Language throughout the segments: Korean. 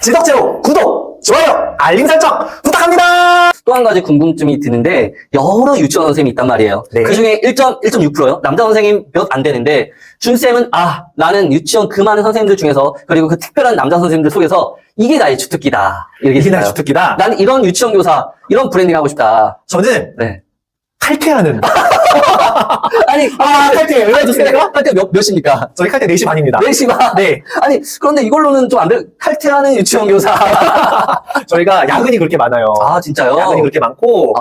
지덕제로 구독, 좋아요, 알림 설정 부탁합니다. 또 한 가지 궁금증이 드는데 여러 유치원 선생님이 있단 말이에요. 네. 그중에 1.6%요. 남자 선생님 몇 안 되는데 준쌤은 나는 유치원 그 많은 선생님들 중에서 그리고 그 특별한 남자 선생님들 속에서 이게 나의 주특기다. 이렇게 이게 나의 생각해요. 주특기다. 나는 이런 유치원 교사, 이런 브랜딩 하고 싶다. 저는 네. 칼퇴하는. 아니, 칼퇴 얼마 줬습니까? 칼퇴 몇입니까? 저희 칼퇴 4시 반입니다. 4시 반. 네. 아니, 그런데 이걸로는 좀 안 돼. 칼퇴하는 유치원 교사. 저희가 야근이 그렇게 많아요. 진짜요? 야근이 그렇게 많고.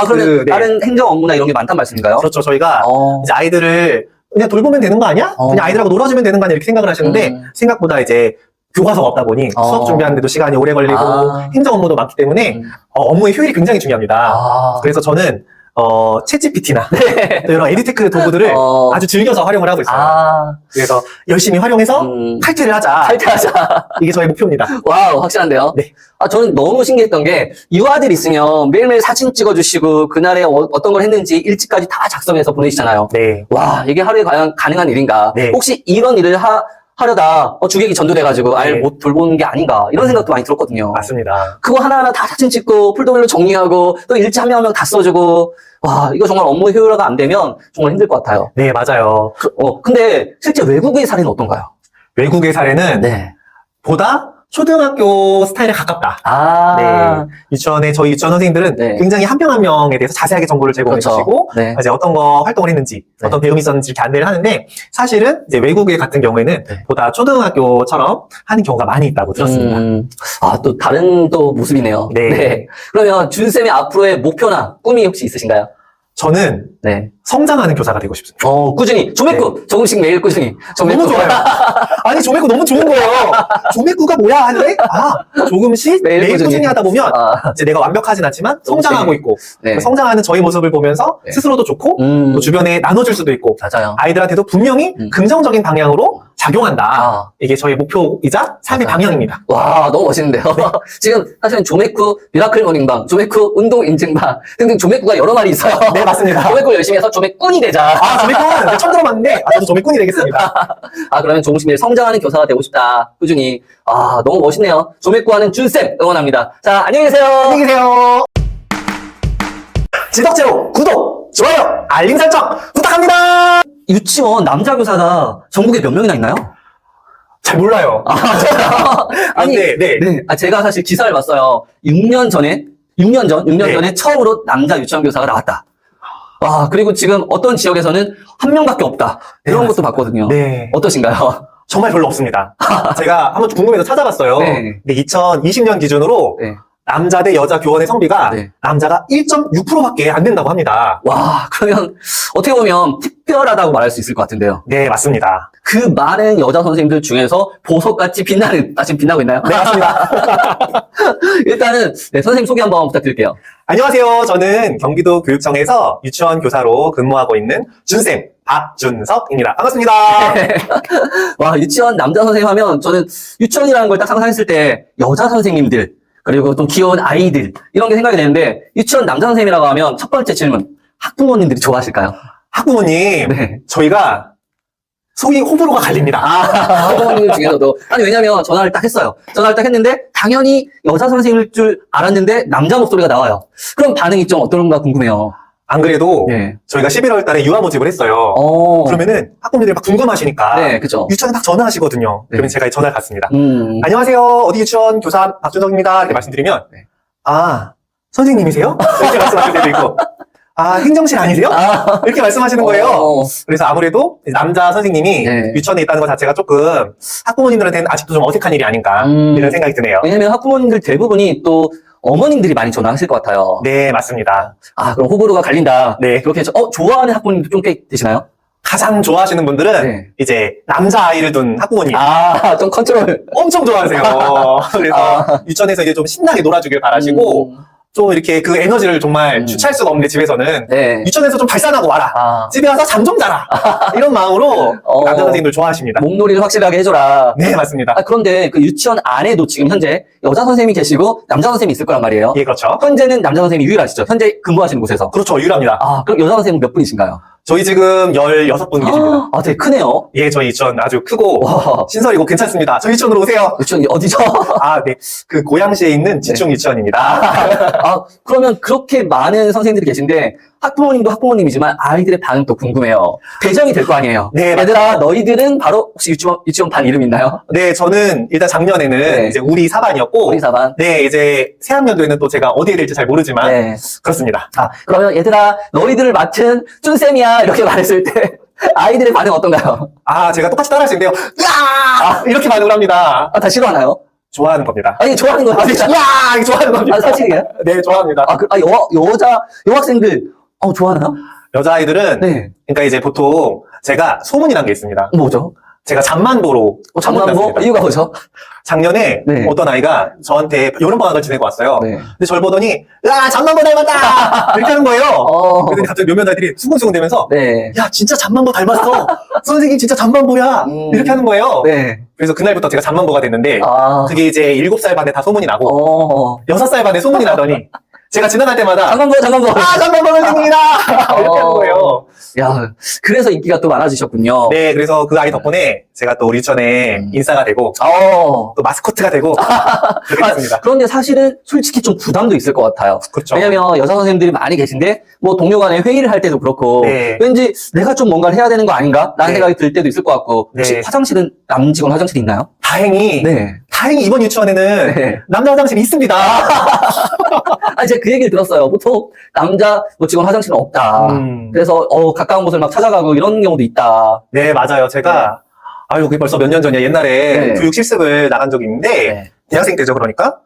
그러면 네. 다른 행정 업무나 이런 게 많단 말씀인가요? 그렇죠. 저희가 어. 이제 아이들을 그냥 돌보면 되는 거 아니야? 그냥 아이들하고 놀아주면 되는 거 아니야? 이렇게 생각을 하시는데 생각보다 이제 교과서가 없다 보니 수업 준비하는데도 시간이 오래 걸리고 행정 업무도 많기 때문에 업무의 효율이 굉장히 중요합니다. 그래서 저는 챗GPT나 이런 에듀테크 도구들을 아주 즐겨서 활용을 하고 있어요. 그래서 열심히 활용해서 칼퇴를 하자. 칼퇴하자. 이게 저의 목표입니다. 와우, 확실한데요? 네. 저는 너무 신기했던 게, 유아들 있으면 매일매일 사진 찍어주시고, 그날에 어떤 걸 했는지 일지까지 다 작성해서 보내시잖아요. 네. 와, 이게 하루에 과연 가능한 일인가? 네. 혹시 이런 일을 하려다 주객이 전도돼가지고 아예 네. 못 돌보는 게 아닌가? 이런 생각도 많이 들었거든요. 맞습니다. 그거 하나하나 다 사진 찍고, 폴더별로 정리하고, 또 일지 한 명 한 명 다 써주고, 와, 이거 정말 업무 효율화가 안 되면 정말 힘들 것 같아요. 네, 맞아요. 근데 실제 외국의 사례는 어떤가요? 외국의 사례는 네. 보다 초등학교 스타일에 가깝다. 네. 저희 유치원 선생님들은 네. 굉장히 한 명 한 명에 대해서 자세하게 정보를 제공해 그렇죠. 주시고, 네. 이제 어떤 거 활동을 했는지, 네. 어떤 배움이 있었는지 이렇게 안내를 하는데, 사실은 이제 외국의 같은 경우에는 네. 보다 초등학교처럼 하는 경우가 많이 있다고 들었습니다. 또 다른 또 모습이네요. 네. 그러면 준쌤의 앞으로의 목표나 꿈이 혹시 있으신가요? 저는 네. 성장하는 교사가 되고 싶습니다. 꾸준히. 조맥구. 조금씩 매일 꾸준히. 너무 좋아요. 아니, 조맥구 너무 좋은 거예요. 조맥구가 뭐야? 하는데, 조금씩 매일 꾸준히 하다 보면, 이제 내가 완벽하진 않지만 성장하고 있고, 네. 그 성장하는 저희 모습을 보면서 네. 스스로도 좋고, 또 주변에 나눠줄 수도 있고, 맞아요. 아이들한테도 분명히 긍정적인 방향으로 작용한다. 이게 저의 목표이자 삶의 맞아요. 방향입니다. 와, 너무 멋있는데요. 지금 사실은 조맥구 미라클 모닝방, 조맥구 운동 인증방 등등 조맥구가 여러 마리 있어요. 네, 맞습니다. 조맥구 열심히 해서 조맥꾼이 되자. 조맥꾼 처음 들어봤는데, 저도 조맥꾼이 되겠습니다. 그러면 조금씩 매일 성장하는 교사가 되고 싶다. 꾸준히. 너무 멋있네요. 조맥구하는 준쌤 응원합니다. 자, 안녕히 계세요. 안녕히 계세요. 지덕제로 구독, 좋아요, 알림 설정 부탁합니다. 유치원 남자 교사가 전국에 몇 명이나 있나요? 잘 몰라요. 아니, 네. 제가 사실 기사를 봤어요. 6년 전에 처음으로 남자 유치원 교사가 나왔다. 그리고 지금 어떤 지역에서는 한 명밖에 없다. 이런 것도 봤거든요. 네. 어떠신가요? 정말 별로 없습니다. 제가 한번 궁금해서 찾아봤어요. 네. 2020년 기준으로 네. 남자 대 여자 교원의 성비가 네. 남자가 남자가 1.6%밖에 안 된다고 합니다. 그러면 어떻게 보면 특별하다고 말할 수 있을 것 같은데요. 네, 맞습니다. 그 많은 여자 선생님들 중에서 보석같이 빛나는, 지금 빛나고 있나요? 네, 맞습니다. 일단은, 선생님 소개 한번 부탁드릴게요. 안녕하세요. 저는 경기도 교육청에서 유치원 교사로 근무하고 있는 준쌤 박준석입니다. 반갑습니다. 유치원 남자 선생님 하면 저는 유치원이라는 걸 딱 상상했을 때 여자 선생님들, 그리고 또 귀여운 아이들, 이런 게 생각이 되는데, 유치원 남자 선생님이라고 하면 첫 번째 질문, 학부모님들이 좋아하실까요? 학부모님, 네. 저희가 소위 호불호가 갈립니다. 학부모님들 중에서도. 왜냐면 전화를 딱 했어요. 전화를 딱 했는데, 당연히 여자 선생님일 줄 알았는데, 남자 목소리가 나와요. 그럼 반응이 좀 어떤가 궁금해요. 안 그래도 네. 저희가 11월 달에 유아 모집을 했어요. 그러면은 학부모들이 막 궁금하시니까 네, 그죠. 유치원에 딱 전화하시거든요. 네. 그러면 제가 전화를 받습니다. 안녕하세요. 안녕하세요. 어디 유치원 교사 박준석입니다. 이렇게 말씀드리면 네. 선생님이세요? 이렇게 말씀하실 때도 있고 행정실 아니세요? 이렇게 말씀하시는 거예요. 그래서 아무래도 남자 선생님이 네. 유치원에 있다는 것 자체가 조금 학부모님들한테는 아직도 좀 어색한 일이 아닌가 이런 생각이 드네요. 왜냐면 학부모님들 대부분이 또 어머님들이 많이 전화하실 것 같아요. 네, 맞습니다. 그럼 호불호가 갈린다. 네. 그렇게 해서 좋아하는 학부모님도 좀 꽤 되시나요? 가장 좋아하시는 분들은 네. 이제 남자아이를 둔 학부모님 좀 컨트롤. 엄청 좋아하세요. 그래서 유치원에서 이제 좀 신나게 놀아주길 바라시고 좀 이렇게 그 에너지를 정말 주체할 수가 없는데 집에서는 네. 유치원에서 좀 발산하고 와라. 집에 와서 잠 좀 자라. 이런 마음으로 남자 선생님들 좋아하십니다. 몸놀이를 확실하게 해줘라. 네, 맞습니다. 그런데 그 유치원 안에도 지금 현재 여자 선생님이 계시고 남자 선생님이 있을 거란 말이에요. 예, 그렇죠. 현재는 남자 선생님이 유일하시죠? 현재 근무하시는 곳에서. 그렇죠, 유일합니다. 그럼 여자 선생님은 몇 분이신가요? 저희 지금 16분 계십니다. 아, 되게 크네요. 예, 저희 유치원 아주 크고 와, 신설이고 괜찮습니다. 저희 유치원으로 오세요. 유치원 어디죠? 아, 네. 그 고양시에 있는 지충 유치원입니다. 아, 그러면 그렇게 많은 선생님들이 계신데 학부모님도 학부모님이지만 아이들의 반응 도 궁금해요. 배정이 될 거 아니에요. 네, 얘들아, 너희들은 바로 혹시 유치원 반 이름 있나요? 네, 저는 일단 작년에는 네. 이제 우리 4반이었고, 우리 4반. 네, 이제 새학년도에는 또 제가 어디에 될지 잘 모르지만, 네. 그렇습니다. 아, 그러면 얘들아, 너희들을 맡은 쭌쌤이야. 이렇게 말했을 때 아이들의 반응 어떤가요? 아, 제가 똑같이 따라할 수 있는데요. 야! 이렇게 반응을 합니다. 아, 다 싫어하나요? 좋아하는 겁니다. 아니, 좋아하는 거예요. 진짜. 야! 이거 좋아하는 겁니다. 아, 사실이에요? 네, 좋아합니다. 아, 여학생들, 좋아하나요? 여자아이들은, 네. 그러니까 이제 보통 제가 소문이란 게 있습니다. 뭐죠? 제가 잠만보로 잠깐만, 소문났습니다. 이유가 뭐죠? 작년에 네. 어떤 아이가 저한테 여름방학을 지내고 왔어요. 네. 근데 저를 보더니, 야, 잠만보 닮았다! 이렇게 하는 거예요. 그래서 갑자기 몇몇 아이들이 수근수근 대면서, 네. 야, 진짜 잠만보 닮았어. 선생님 진짜 잠만보야. 이렇게 하는 거예요. 네. 그래서 그날부터 제가 잠만보가 됐는데, 아, 그게 이제 7살 반에 다 소문이 나고, 6살 반에 소문이 나더니, 제가 지나갈 때마다, 잠깐만. 아, 잠만보 선생님이다! 이렇게 하는 거예요. 야, 그래서 인기가 또 많아지셨군요. 네, 그래서 그 아이 덕분에 제가 또 우리 유치원에 인싸가 되고, 또 마스코트가 되고, 그렇게 됐습니다. 그런데 사실은 솔직히 좀 부담도 있을 것 같아요. 그렇죠. 왜냐면 여자 선생님들이 많이 계신데, 뭐 동료 간에 회의를 할 때도 그렇고, 네. 왠지 내가 좀 뭔가를 해야 되는 거 아닌가? 라는 네. 생각이 들 때도 있을 것 같고, 혹시 네. 화장실은 남 직원 화장실이 있나요? 다행히, 네. 다행히 이번 유치원에는 네. 남자 화장실이 있습니다. 아니, 제가 그 얘기를 들었어요. 보통 남자 뭐 직원 화장실은 없다. 그래서 가까운 곳을 막 찾아가고 이런 경우도 있다. 네, 맞아요. 제가, 아유, 그게 벌써 몇 년 전이야. 옛날에 네. 교육 실습을 나간 적이 있는데, 네. 대학생 때죠, 그러니까.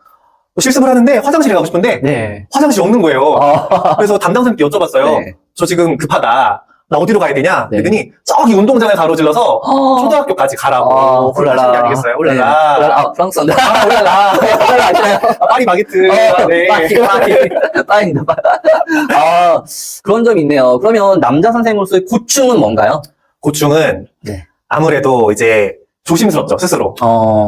또 실습을 하는데 화장실에 가고 싶은데, 네. 화장실이 없는 거예요. 아, 그래서 담당 선생님께 여쭤봤어요. 네. 저 지금 급하다. 나 어디로 가야 되냐? 네. 그랬더니, 저기 운동장을 가로질러서 초등학교까지 가라고. 그러신 게 아니겠어요? 올라라. 네. 올라라. 아, 프랑스 언니. 올라라. 올라라. 아시나요? 아, 파리 바게트. 네. 빠입니다. 그런 점이 있네요. 그러면 남자 선생님으로서의 고충은 뭔가요? 고충은 네. 아무래도 이제 조심스럽죠, 스스로.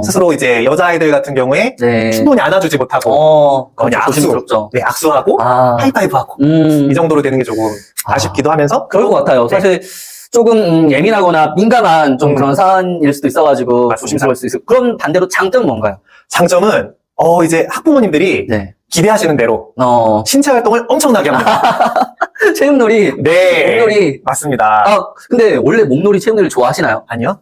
스스로 이제 여자아이들 같은 경우에 네. 충분히 안아주지 못하고, 그냥 악수. 조심스럽죠. 네, 악수하고, 하이파이브하고. 이 정도로 되는 게 조금 아쉽기도 하면서. 그럴 것 같아요. 네. 사실 조금 예민하거나 민감한 좀 그런 사안일 수도 있어가지고 맞습니다. 조심스러울 수 있어요. 그럼 반대로 장점은 뭔가요? 장점은, 이제 학부모님들이 네. 기대하시는 대로 신체 활동을 엄청나게 합니다. 체육놀이. 네. 몸놀이. 맞습니다. 근데 원래 몸놀이, 체육놀이 좋아하시나요? 아니요?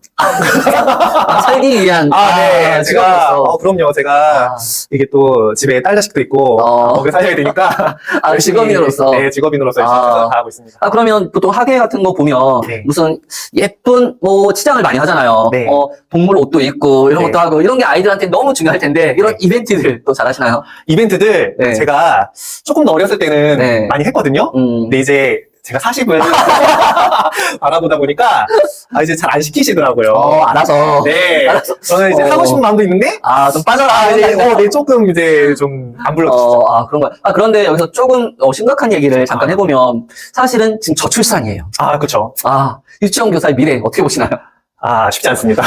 살기 위한. 네. 제가, 직업으로서. 그럼요. 제가, 이게 또 집에 딸 자식도 있고, 먹여 살려야 되니까. 열심히, 직업인으로서. 네, 직업인으로서 열심히 최선을 다하고 있습니다. 그러면 보통 학예 같은 거 보면 네. 무슨 예쁜 뭐 치장을 많이 하잖아요. 네. 동물 옷도 입고 이런 네. 것도 하고 이런 게 아이들한테 너무 중요할 텐데 이런 네. 이벤트들 또 잘하시나요? 이벤트들, 네. 제가 조금 더 어렸을 때는 네. 많이 했거든요. 근데 이제, 제가 40을 바라보다 보니까, 이제 잘 안 시키시더라고요. 알아서. 네. 알았어. 저는 이제 하고 싶은 마음도 있는데, 좀 빠져라. 네, 조금 이제 좀 안 불러주시죠. 그런 거요. 그런데 여기서 조금 심각한 얘기를 잠깐 해보면 사실은 지금 저출산이에요. 그쵸. 유치원 교사의 미래 어떻게 보시나요? 쉽지 않습니다.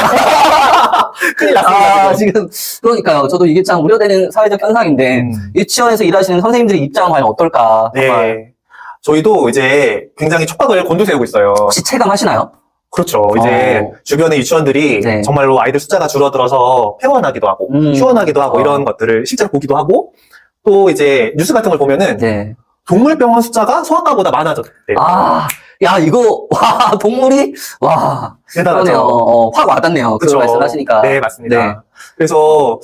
큰일 났습니다. 지금. 지금 그러니까요. 저도 이게 참 우려되는 사회적 현상인데 유치원에서 일하시는 선생님들의 입장은 과연 어떨까? 정말. 네. 저희도 이제 굉장히 촉각을 곤두세우고 있어요. 혹시 체감하시나요? 그렇죠. 이제 주변의 유치원들이 네. 정말로 아이들 숫자가 줄어들어서 폐원하기도 하고, 휴원하기도 하고, 이런 것들을 실제로 보기도 하고, 또 이제 뉴스 같은 걸 보면은 네. 동물병원 숫자가 소아과보다 많아졌대요. 야, 이거, 동물이, 대단하죠. 그러네요. 확 와닿네요. 그쵸. 그런 말씀 하시니까. 네, 맞습니다. 네. 그래서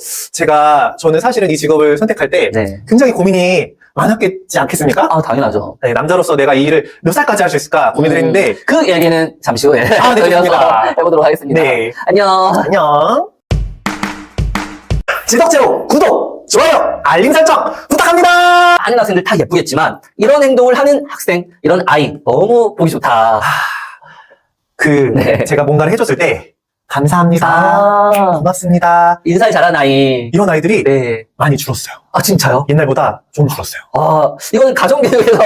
저는 사실은 이 직업을 선택할 때 네. 굉장히 고민이 많았겠지 않겠습니까? 당연하죠. 네, 남자로서 내가 이 일을 몇 살까지 할 수 있을까 고민을 했는데, 그 얘기는 잠시 후에 네, 좋습니다. 해보도록 하겠습니다. 네. 안녕. 안녕. 지덕제로 구독, 좋아요, 알림 설정 부탁합니다. 많은 학생들 다 예쁘겠지만 이런 행동을 하는 학생, 이런 아이 너무 보기 좋다. 네. 제가 뭔가를 해줬을 때 감사합니다. 고맙습니다. 인사를 잘한 아이. 이런 아이들이 네. 많이 줄었어요. 아, 진짜요? 옛날보다 좀 줄었어요. 아, 이건 가정교육에서.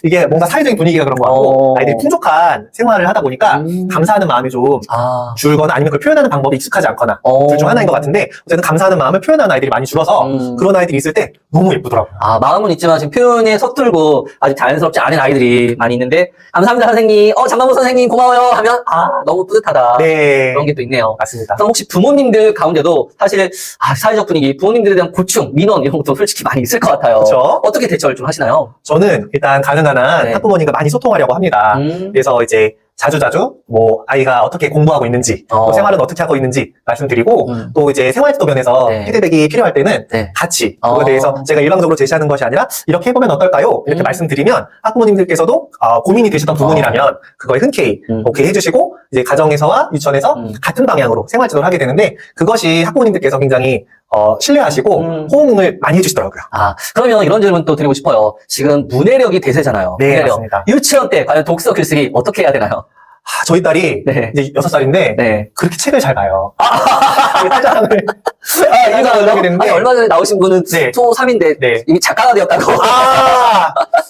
이게 뭔가 사회적인 분위기가 그런 것 같고 아이들이 풍족한 생활을 하다 보니까 감사하는 마음이 좀 아, 줄거나 아니면 그걸 표현하는 방법이 익숙하지 않거나 둘 중 하나인 것 같은데 어쨌든 감사하는 마음을 표현하는 아이들이 많이 줄어서 그런 아이들이 있을 때 너무 예쁘더라고요. 아, 마음은 있지만 지금 표현에 서툴고 아직 자연스럽지 않은 아이들이 많이 있는데, 감사합니다, 선생님. 장만보 선생님 고마워요. 하면, 너무 뿌듯하다. 네. 그런 게 또 있네요. 맞습니다. 그럼 혹시 부모님들 가운데도 사실, 사회적 분위기, 부모님들에 대한 고충, 민원 이런 것도 솔직히 많이 있을 것 같아요. 그렇죠. 어떻게 대처를 좀 하시나요? 저는 일단 가능한 한 네. 학부모님과 많이 소통하려고 합니다. 그래서 이제 자주자주 뭐 아이가 어떻게 공부하고 있는지 또 생활은 어떻게 하고 있는지 말씀드리고 또 이제 생활지도 면에서 네. 피드백이 필요할 때는 네. 같이 그거에 대해서 제가 일방적으로 제시하는 것이 아니라 이렇게 해보면 어떨까요? 이렇게 말씀드리면 학부모님들께서도 고민이 되셨던 부분이라면 그거에 흔쾌히 오케이 해주시고 이제 가정에서와 유치원에서 같은 방향으로 생활지도를 하게 되는데 그것이 학부모님들께서 굉장히 신뢰하시고 호응을 많이 해주시더라고요. 아, 그러면 이런 질문 또 드리고 싶어요. 지금 문해력이 대세잖아요. 네, 문해력. 맞습니다. 유치원 때 과연 독서 글쓰기 어떻게 해야 되나요? 저희 딸이 네. 이제 6살인데 네. 그렇게 책을 잘 봐요. 아, 사장을 이거 하게 됐는데 아니, 얼마 전에 나오신 분은 네. 초3인데 네. 이미 작가가 되었다고.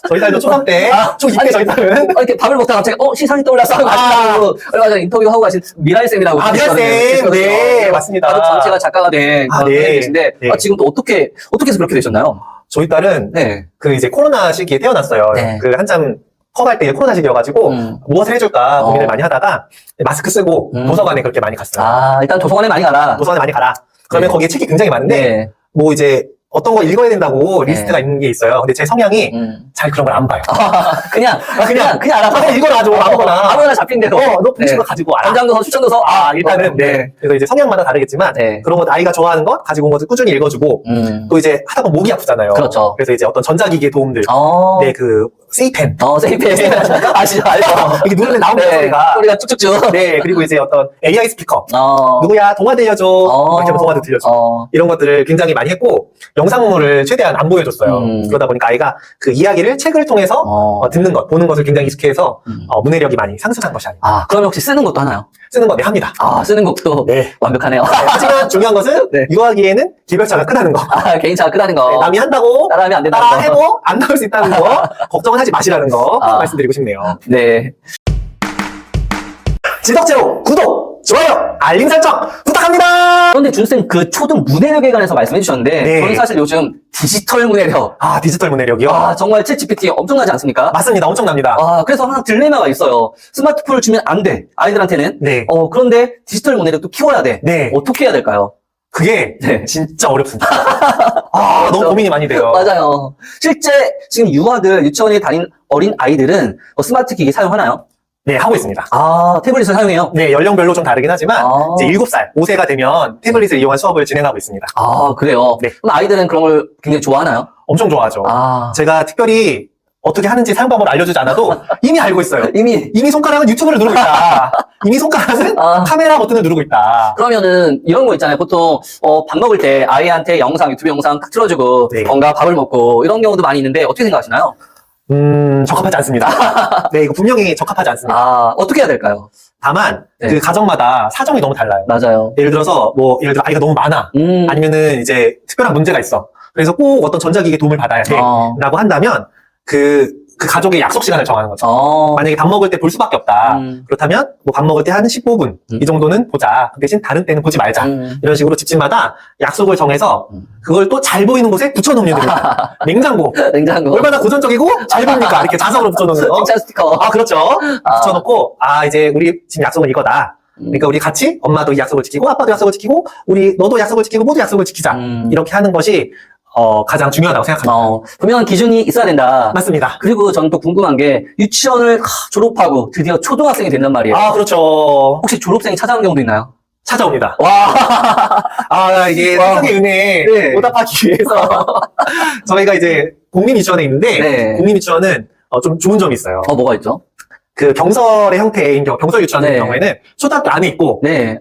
저희 딸도 초3 때, 초2 때 저희 딸은 이렇게 밥을 먹다가 갑자기 시상이 떠올라서 하고 가시다고 얼마 전에 인터뷰하고 가신 미랄쌤이라고. 미랄쌤. 네, 맞습니다. 가족 전체가 작가가 된 그런 네. 분이신데 네. 지금 또 어떻게 해서 그렇게 되셨나요? 저희 딸은 네. 그 이제 코로나 시기에 태어났어요. 네. 그 한참 커갈 때 코로나 시기여가지고 무엇을 해줄까 고민을 많이 하다가 마스크 쓰고 도서관에 그렇게 많이 갔어요. 아, 일단 도서관에 많이 가라. 도서관에 많이 가라. 그러면 네. 거기에 책이 굉장히 많은데 네. 뭐 이제 어떤 거 읽어야 된다고 리스트가 있는 게 있어요. 근데 제 성향이 잘 그런 걸 안 봐요. 그냥 알아서. 그냥 읽어라 줘 아무거나. 아무거나 잡힌 대로. 너 보고 싶은 거 가지고 와라. 전장도서, 추천도서. 일단은 네. 그래서 이제 성향마다 다르겠지만 네. 그런 것 아이가 좋아하는 것 가지고 온 것을 꾸준히 읽어주고 또 이제 하다 보면 목이 아프잖아요. 그렇죠. 그래서 이제 어떤 전자기기의 도움들, 네 그 세이펜, 세이펜. 아시죠? 이게 누르면 나오는 소리가. 소리가 쭉쭉쭉. 네 그리고 이제 어떤 AI 스피커, 누구야 동화 들려줘, 이렇게 하면 동화도 들려줘. 이런 것들을 굉장히 많이 했고 영상물을 최대한 안 보여줬어요. 그러다 보니까 아이가 그 이야기를 책을 통해서 듣는 것, 보는 것을 굉장히 익숙해서 문해력이 많이 상승한 것이 아닌가. 그러면 혹시 쓰는 것도 하나요? 쓰는 거 네 합니다. 쓰는 것도 네. 완벽하네요. 하지만 중요한 것은 네. 이거 하기에는 기별차가 크다는 거. 개인차가 크다는 거. 네, 남이 한다고 따라하면 안 된다는 거. 따라해도 안 나올 수 있다는 거 걱정은 하지 마시라는 거 말씀드리고 싶네요. 네. 지덕제로 구독, 좋아요, 알림 설정 부탁합니다. 그런데 준쌤 그 초등 문해력에 관해서 말씀해 주셨는데 네. 저는 사실 요즘 디지털 문해력 디지털 문해력이요? 정말 챗 GPT 엄청나지 않습니까? 맞습니다. 엄청납니다. 그래서 항상 딜레마가 있어요. 스마트폰을 주면 안 돼. 아이들한테는. 네. 그런데 디지털 문해력도 키워야 돼. 네. 어떻게 해야 될까요? 그게 네. 진짜 어렵습니다. 너무 고민이 많이 돼요. 맞아요. 실제 지금 유아들, 유치원에 다닌 어린 아이들은 스마트 기기 사용하나요? 네, 하고 있습니다. 태블릿을 사용해요? 네, 연령별로 좀 다르긴 하지만 이제 7살, 5세가 되면 태블릿을 이용한 수업을 진행하고 있습니다. 그래요? 네. 그럼 아이들은 그런 걸 굉장히 좋아하나요? 엄청 좋아하죠. 제가 특별히 어떻게 하는지 사용 방법을 알려주지 않아도 이미 알고 있어요. 이미 손가락은 유튜브를 누르고 있다. 이미 손가락은 카메라 버튼을 누르고 있다. 그러면은 이런 거 있잖아요. 보통 밥 먹을 때 아이한테 유튜브 영상 딱 틀어주고 네. 뭔가 밥을 먹고 이런 경우도 많이 있는데 어떻게 생각하시나요? 적합하지 않습니다. 네, 이거 분명히 적합하지 않습니다. 어떻게 해야 될까요? 다만 네. 그 가정마다 사정이 너무 달라요. 맞아요. 예를 들어서 아이가 너무 많아. 아니면은 이제 특별한 문제가 있어. 그래서 꼭 어떤 전자기기 도움을 받아야 돼. 라고 한다면 그 가족의 약속 시간을 정하는 거죠. 만약에 밥 먹을 때 볼 수밖에 없다. 그렇다면 뭐 밥 먹을 때 한 15분 이 정도는 보자. 그 대신 다른 때는 보지 말자. 이런 식으로 집집마다 약속을 정해서 그걸 또 잘 보이는 곳에 붙여놓으면 됩니다. 냉장고. 얼마나 고전적이고 잘 보입니까? 이렇게 자석으로 붙여놓는 거. 칭찬 스티커. 그렇죠. 붙여놓고 이제 우리 지금 약속은 이거다. 그러니까 우리 같이 엄마도 이 약속을 지키고 아빠도 약속을 지키고 너도 약속을 지키고 모두 약속을 지키자. 이렇게 하는 것이 가장 중요하다고 생각합니다. 분명한 기준이 있어야 된다. 맞습니다. 그리고 저는 또 궁금한 게 유치원을 졸업하고 드디어 초등학생이 된단 말이에요. 그렇죠. 혹시 졸업생이 찾아오는 경우도 있나요? 찾아옵니다. 이게 와. 세상의 은혜에 네. 보답하기 위해서 저희가 이제 공립유치원에 있는데 네. 공립유치원은 좀 좋은 점이 있어요. 뭐가 있죠? 그 병설의 형태인 병설 유치원 같은 네. 경우에는 초등학교 안에 있고 네.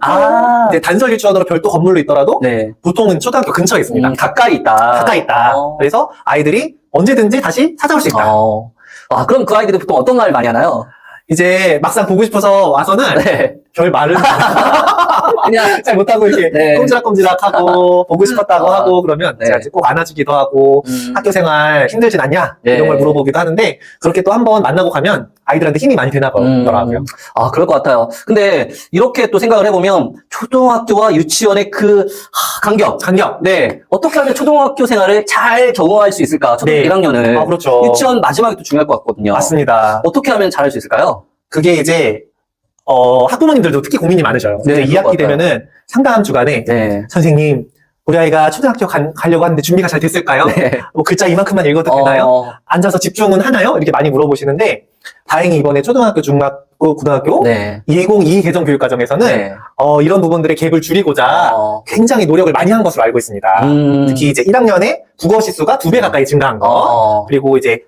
이제 단설 유치원으로 별도 건물로 있더라도 네. 보통은 초등학교 근처에 있습니다. 가까이 있다. 가까이 있다. 그래서 아이들이 언제든지 다시 찾아올 수 있다. 그럼 그 아이들이 보통 어떤 말을 많이 하나요? 이제 막상 보고 싶어서 와서는 네. 별 말을 그냥 잘 못하고 이렇게 네. 꼼지락꼼지락하고 보고 싶었다고 아, 하고 그러면 네. 제가 이제 꼭 안아주기도 하고 학교 생활 힘들진 않냐 네. 이런 걸 물어보기도 하는데 그렇게 또 한번 만나고 가면 아이들한테 힘이 많이 되나 보더라고요. 아, 그럴 것 같아요. 근데 이렇게 또 생각을 해보면 초등학교와 유치원의 그 간격. 네. 어떻게 하면 초등학교 생활을 잘 적응할 수 있을까? 초등학교 네. 1학년을. 아, 그렇죠. 유치원 마지막이 또 중요할 것 같거든요. 맞습니다. 어떻게 하면 잘할 수 있을까요? 그게 이제 학부모님들도 특히 고민이 많으셔요. 네, 이제 그럴 것 2학기 되면은 상담 주간에 네. 선생님 우리 아이가 초등학교 가려고 하는데 준비가 잘 됐을까요? 네. 뭐 글자 이만큼만 읽어도 되나요? 앉아서 집중은 하나요? 이렇게 많이 물어보시는데 다행히 이번에 초등학교, 중학교, 고등학교 네. 2022 개정 교육과정에서는 네. 이런 부분들의 갭을 줄이고자 굉장히 노력을 많이 한 것으로 알고 있습니다. 특히 이제 1학년에 국어 시수가 2배 가까이 증가한 거. 그리고 이제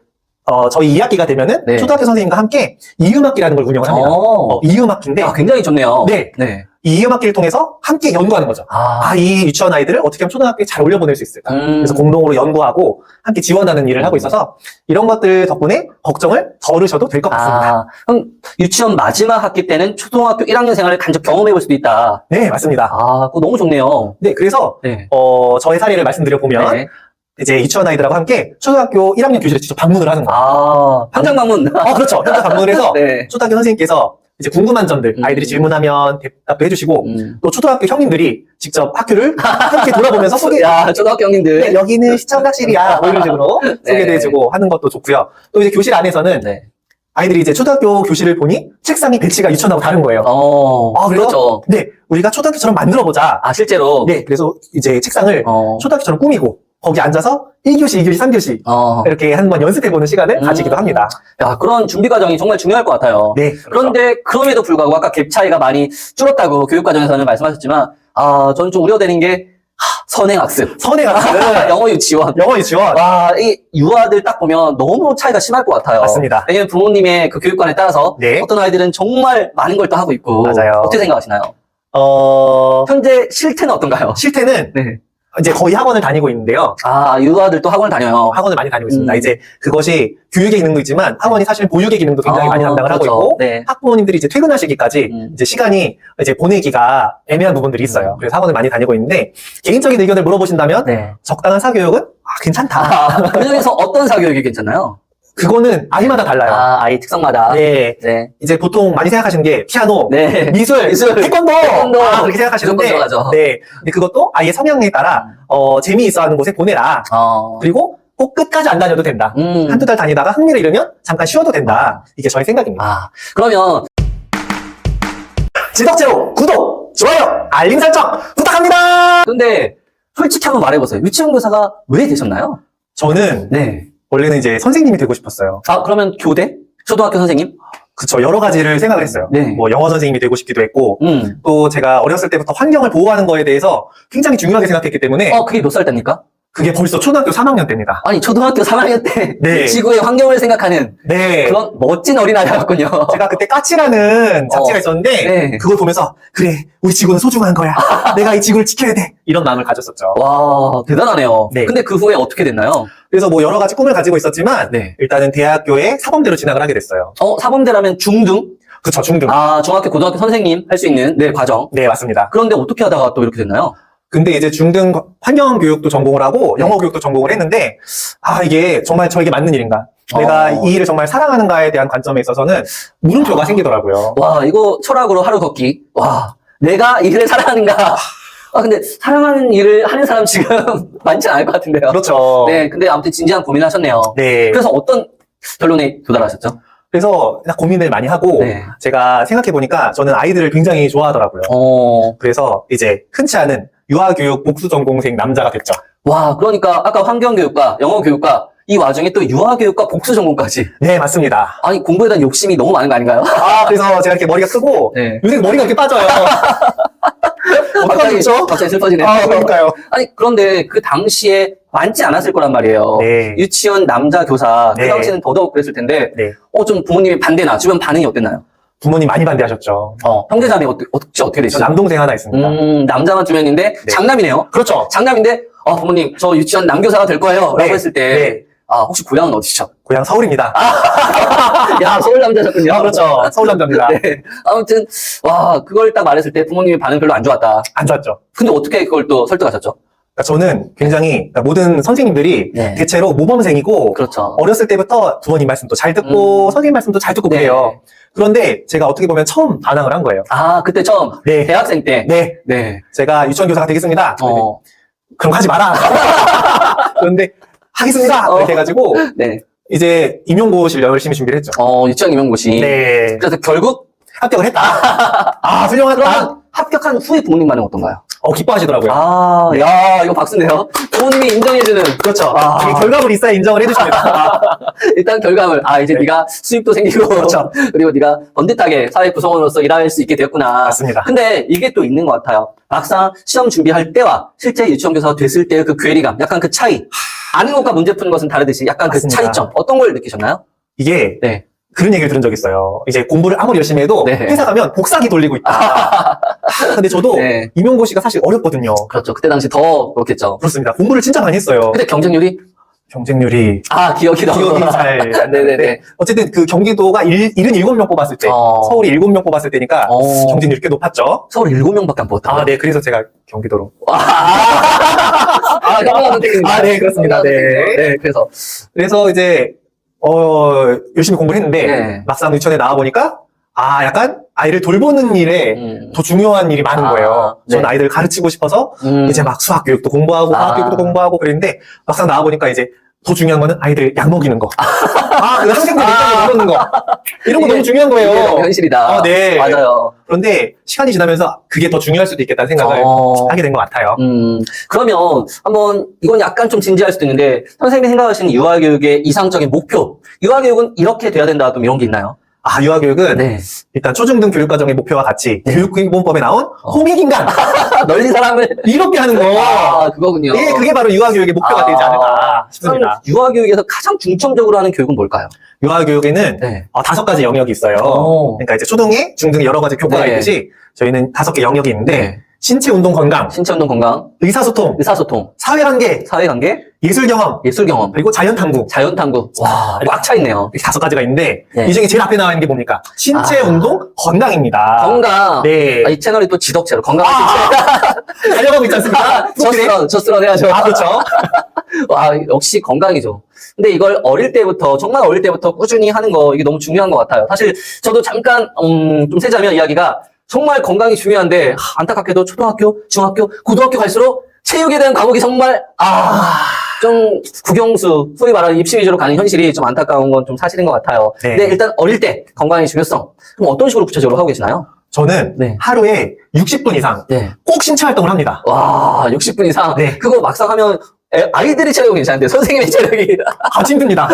저희 2학기가 되면은 네. 초등학교 선생님과 함께 이음학기라는 걸 운영을 합니다. 이음학기인데 아, 굉장히 좋네요. 네. 네. 이 이음학기를 통해서 함께 연구하는 거죠. 이 유치원 아이들을 어떻게 하면 초등학교에 잘 올려보낼 수 있을까. 그래서 공동으로 연구하고 함께 지원하는 일을 하고 있어서 이런 것들 덕분에 걱정을 덜으셔도 될 것 같습니다. 그럼 유치원 마지막 학기 때는 초등학교 1학년 생활을 간접 경험해 볼 수도 있다. 네, 맞습니다. 그거 너무 좋네요. 네, 그래서 네. 저의 사례를 말씀드려보면 네. 이제 유치원 아이들하고 함께 초등학교 1학년 교실에 직접 방문을 하는 거예요. 현장 방문. 그렇죠. 현장 방문을 해서 네. 초등학교 선생님께서 이제 궁금한 점들 아이들이 질문하면 대답도 해주시고 또 초등학교 형님들이 직접 학교를 함께 돌아보면서 야, 초등학교 형님들. 네, 여기는 시청각실이야 뭐 이런 식으로 소개도 해주고 하는 것도 좋고요. 또 이제 교실 안에서는 네. 아이들이 이제 초등학교 교실을 보니 책상이 배치가 유치원하고 다른 거예요. 그래서 그렇죠. 네, 우리가 초등학교처럼 만들어보자. 실제로. 네, 그래서 이제 책상을 초등학교처럼 꾸미고 거기 앉아서 1교시, 2교시, 3교시 이렇게 한번 연습해보는 시간을 가지기도 합니다. 야, 그런 준비 과정이 정말 중요할 것 같아요. 네. 그런데 그럼에도 불구하고 아까 갭 차이가 많이 줄었다고 교육 과정에서는 말씀하셨지만 저는 좀 우려되는 게 선행학습. 영어 유치원. 영어 유치원. 이 유아들 딱 보면 너무 차이가 심할 것 같아요. 맞습니다. 왜냐면 부모님의 그 교육관에 따라서 어떤 아이들은 정말 많은 걸 또 하고 있고. 맞아요. 어떻게 생각하시나요? 현재 실태는 어떤가요? 실태는 네. 이제 거의 학원을 다니고 있는데요. 유아들 또 학원을 다녀요. 학원을 많이 다니고 있습니다. 이제 그것이 교육의 기능도 있지만 학원이 사실 보육의 기능도 굉장히 많이 담당을 그렇죠. 하고 있고 네. 학부모님들이 이제 퇴근하시기까지 이제 시간이 이제 보내기가 애매한 부분들이 있어요. 그래서 학원을 많이 다니고 있는데 개인적인 의견을 물어보신다면 적당한 사교육은 괜찮다. 그 중에서 어떤 사교육이 괜찮나요? 그거는 아이마다 달라요. 아이 특성마다. 네. 이제 보통 많이 생각하시는 게 피아노, 미술, 태권도 그렇게 생각하시는데 네. 근데 그것도 아이의 성향에 따라 재미있어 하는 곳에 보내라. 그리고 꼭 끝까지 안 다녀도 된다. 한두 달 다니다가 흥미를 잃으면 잠깐 쉬어도 된다. 이게 저의 생각입니다. 그러면 지덕제로 구독, 좋아요, 알림 설정 부탁합니다. 근데 솔직히 한번 말해보세요. 유치원 교사가 왜 되셨나요? 저는 원래는 이제 선생님이 되고 싶었어요. 그러면 교대? 초등학교 선생님? 그쵸. 여러 가지를 생각을 했어요. 뭐 영어 선생님이 되고 싶기도 했고 또 제가 어렸을 때부터 환경을 보호하는 거에 대해서 굉장히 중요하게 생각했기 때문에 그게 몇 살 때입니까? 그게 벌써 초등학교 3학년 때입니다. 아니 초등학교 3학년 때 지구의 환경을 생각하는 그런 멋진 어린아이였군요. 제가 그때 까치라는 잡지가 있었는데 그걸 보면서 그래 우리 지구는 소중한 거야. 내가 이 지구를 지켜야 돼. 이런 마음을 가졌었죠. 와 대단하네요. 근데 그 후에 어떻게 됐나요? 그래서 뭐 여러 가지 꿈을 가지고 있었지만 일단은 대학교에 사범대로 진학을 하게 됐어요. 사범대라면 중등? 그쵸, 중등. 중학교, 고등학교 선생님 할 수 있는 과정. 네, 맞습니다. 그런데 어떻게 하다가 또 이렇게 됐나요? 근데 이제 중등 환경교육도 전공을 하고 영어교육도 전공을 했는데 이게 정말 저에게 맞는 일인가? 내가 이 일을 정말 사랑하는가에 대한 관점에 있어서는 물음표가 생기더라고요. 와 이거 철학으로 하루 걷기. 와 내가 이 일을 사랑하는가? 근데 사랑하는 일을 하는 사람 지금 많지 않을 것 같은데요. 그렇죠. 근데 아무튼 진지한 고민을 하셨네요. 그래서 어떤 결론에 도달하셨죠? 그래서 고민을 많이 하고 제가 생각해보니까 저는 아이들을 굉장히 좋아하더라고요. 그래서 이제 흔치 않은 유아교육 복수 전공생 남자가 됐죠. 와, 그러니까 아까 환경교육과 영어교육과 이 와중에 또 유아교육과 복수 전공까지. 네, 맞습니다. 아니, 공부에 대한 욕심이 너무 많은 거 아닌가요? 그래서 제가 이렇게 머리가 크고 요새 머리가 이렇게 빠져요. 갑자기 슬퍼지네요. 그러니까요. 아니, 그런데 그 당시에 많지 않았을 거란 말이에요. 유치원 남자 교사, 그 당시에는 더더욱 그랬을 텐데, 좀 부모님이 반대나 주변 반응이 어땠나요? 부모님 많이 반대하셨죠. 형제자매 어떻게 되시죠? 저 남동생 하나 있습니다. 남자만 두 명인데 장남이네요. 그렇죠. 장남인데 부모님 저 유치원 남교사가 될 거예요 라고 했을 때 아, 혹시 고향은 어디시죠? 고향 서울입니다. 야, 서울 남자셨군요. 그렇죠. 서울 남자입니다. 네. 아무튼, 와, 그걸 딱 말했을 때 부모님의 반응 별로 안 좋았다. 안 좋았죠. 근데 어떻게 그걸 또 설득하셨죠? 그러니까 저는 굉장히 그러니까 모든 선생님들이 네. 대체로 모범생이고 그렇죠. 어렸을 때부터 부모님 말씀도 잘 듣고 선생님 말씀도 잘 듣고 네. 그래요. 그런데 제가 어떻게 보면 처음 반항을 한 거예요. 아, 그때 처음 네. 대학생 때. 네. 네. 제가 유치원 교사가 되겠습니다. 그럼 하지 마라. 그런데 하겠습니다. 이렇게 해가지고 네. 이제 임용고시를 열심히 준비를 했죠. 유치원 임용고시. 네. 그래서 결국 합격을 했다. 아, 훌륭하다. 그러면 합격한 후에 부모님 반응 어떤가요? 기뻐하시더라고요. 아, 네. 야, 이거 박수인데요. 부모님이 인정해주는. 그렇죠. 아. 이 결과물이 있어야 인정을 해주십니다. 일단 결과물. 아, 이제 네. 네가 수입도 생기고. 그렇죠. 그리고 네가 번듯하게 사회 구성원으로서 일할 수 있게 되었구나. 맞습니다. 근데 이게 또 있는 것 같아요. 막상 시험 준비할 때와 실제 유치원 교사가 됐을 때의 그 괴리감, 약간 그 차이. 아는 것과 문제 푸는 것은 다르듯이 약간 맞습니다. 그 차이점. 어떤 걸 느끼셨나요? 이게 네. 그런 얘기를 들은 적이 있어요. 이제 공부를 아무리 열심히 해도 네. 회사 가면 복사기 돌리고 있다. 근데 저도 네. 임용고시가 사실 어렵거든요. 그렇죠. 그때 당시 더 그렇겠죠. 그렇습니다. 공부를 진짜 많이 했어요. 근데 경쟁률이? 경쟁률이 기억이 너무. 기억이 잘 안 네네네. 나는데 어쨌든 그 경기도가 77명 뽑았을 때 서울이 7명 뽑았을 때니까 경쟁률이 꽤 높았죠. 서울 7명밖에 안 뽑았다. 네. 그래서 제가 경기도로. 현명한 선택입니다. 네, 그렇습니다. 현명한 네. 선택이네요. 네, 그래서 이제 열심히 공부를 했는데 네. 막상 유치원에 나와 보니까 약간 아이를 돌보는 일에 더 중요한 일이 많은 거예요. 네. 전 아이들을 가르치고 싶어서 이제 막 수학 교육도 공부하고 과학 교육도 공부하고 그랬는데 막상 나와 보니까 이제 더 중요한 거는 아이들 약 먹이는 거. 그 학생들 일상을 먹는 거. 이런 거 너무 중요한 이게 거예요. 너무 현실이다. 네. 맞아요. 그런데 시간이 지나면서 그게 더 중요할 수도 있겠다는 생각을 하게 된 것 같아요. 그러면 한번 이건 약간 좀 진지할 수도 있는데 선생님이 생각하시는 유아교육의 이상적인 목표. 유아교육은 이렇게 돼야 된다. 또 이런 게 있나요? 유아교육은 네. 일단 초중등 교육과정의 목표와 같이 교육기본법에 나온 홍익인간 널린 사람을 이렇게 하는 거. 그거군요. 예, 그게 바로 유아교육의 목표가 되지 않을까 싶습니다. 유아교육에서 가장 중점적으로 하는 교육은 뭘까요? 유아교육에는 네. 5가지 영역이 있어요. 그러니까 이제 초등에, 중등에 여러 가지 교과가 네. 있듯이 저희는 5개 영역이 있는데 네. 신체 운동 건강, 신체 운동 건강, 의사소통, 의사소통, 사회관계, 사회관계, 예술 경험, 예술 경험, 그리고 자연탐구. 자연탐구. 와, 꽉 차 있네요. 이렇게 5가지가 있는데 네. 이 중에 제일 앞에 나와 있는 게 뭡니까? 신체 운동 건강입니다. 건강. 네. 이 채널이 또 지덕체로 건강한 신체. 달려가고 있지 않습니까? 저스런 해야죠. 그렇죠. 와, 역시 건강이죠. 근데 이걸 어릴 때부터, 정말 어릴 때부터 꾸준히 하는 거, 이게 너무 중요한 것 같아요. 사실, 저도 잠깐, 좀 세자면 이야기가 정말 건강이 중요한데, 안타깝게도 초등학교, 중학교, 고등학교 갈수록 체육에 대한 과목이 정말, 좀 국영수, 소위 말하는 입시 위주로 가는 현실이 좀 안타까운 건 좀 사실인 것 같아요. 네. 근데 일단 어릴 때 건강의 중요성, 그럼 어떤 식으로 구체적으로 하고 계시나요? 저는 네. 하루에 60분 이상 네. 꼭 신체 활동을 합니다. 와, 60분 이상. 네. 그거 막상 하면 아이들이 체력이 괜찮은데 선생님의 체력이. 같이 힘듭니다.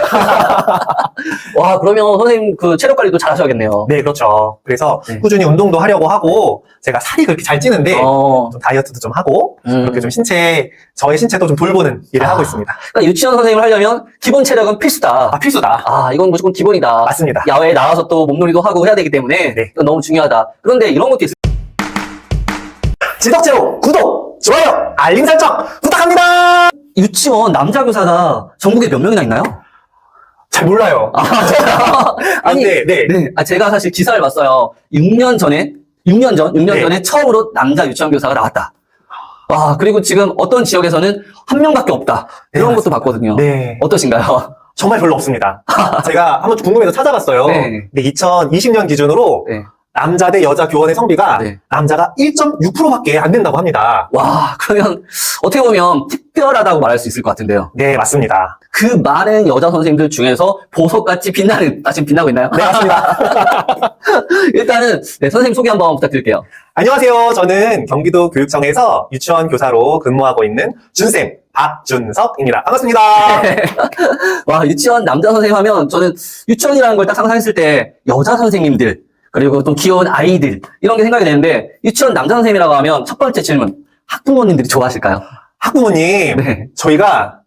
와, 그러면 선생님 그 체력 관리도 잘 하셔야겠네요. 네, 그렇죠. 그래서 네. 꾸준히 운동도 하려고 하고 제가 살이 그렇게 잘 찌는데 좀 다이어트도 좀 하고 그렇게 좀 저의 신체도 좀 돌보는 일을 하고 있습니다. 그러니까 유치원 선생님을 하려면 기본 체력은 필수다. 필수다. 이건 무조건 기본이다. 맞습니다. 야외에 나와서 또 몸놀이도 하고 해야 되기 때문에 네. 이건 너무 중요하다. 그런데 이런 것도 있어요. 지덕제로 구독, 좋아요, 알림 설정 부탁합니다. 유치원 남자 교사가 전국에 몇 명이나 있나요? 잘 몰라요. 아니, 네. 제가 사실 기사를 봤어요. 6년 전에 처음으로 남자 유치원 교사가 나왔다. 와, 그리고 지금 어떤 지역에서는 한 명밖에 없다. 이런 것도 봤거든요. 네. 어떠신가요? 정말 별로 없습니다. 제가 한번 궁금해서 찾아봤어요. 네. 근데 2020년 기준으로 네. 남자 대 여자 교원의 성비가 네. 남자가 남자가 1.6%밖에 안 된다고 합니다. 와, 그러면 어떻게 보면 특별하다고 말할 수 있을 것 같은데요. 네, 맞습니다. 그 많은 여자 선생님들 중에서 보석같이 빛나는, 지금 빛나고 있나요? 네, 맞습니다. 일단은, 선생님 소개 한번 부탁드릴게요. 안녕하세요. 저는 경기도 교육청에서 유치원 교사로 근무하고 있는 준쌤 박준석입니다. 반갑습니다. 와, 유치원 남자 선생님 하면 저는 유치원이라는 걸 딱 상상했을 때 여자 선생님들, 그리고 또 귀여운 아이들, 이런 게 생각이 되는데 유치원 남자 선생님이라고 하면 첫 번째 질문, 학부모님들이 좋아하실까요? 학부모님, 네. 저희가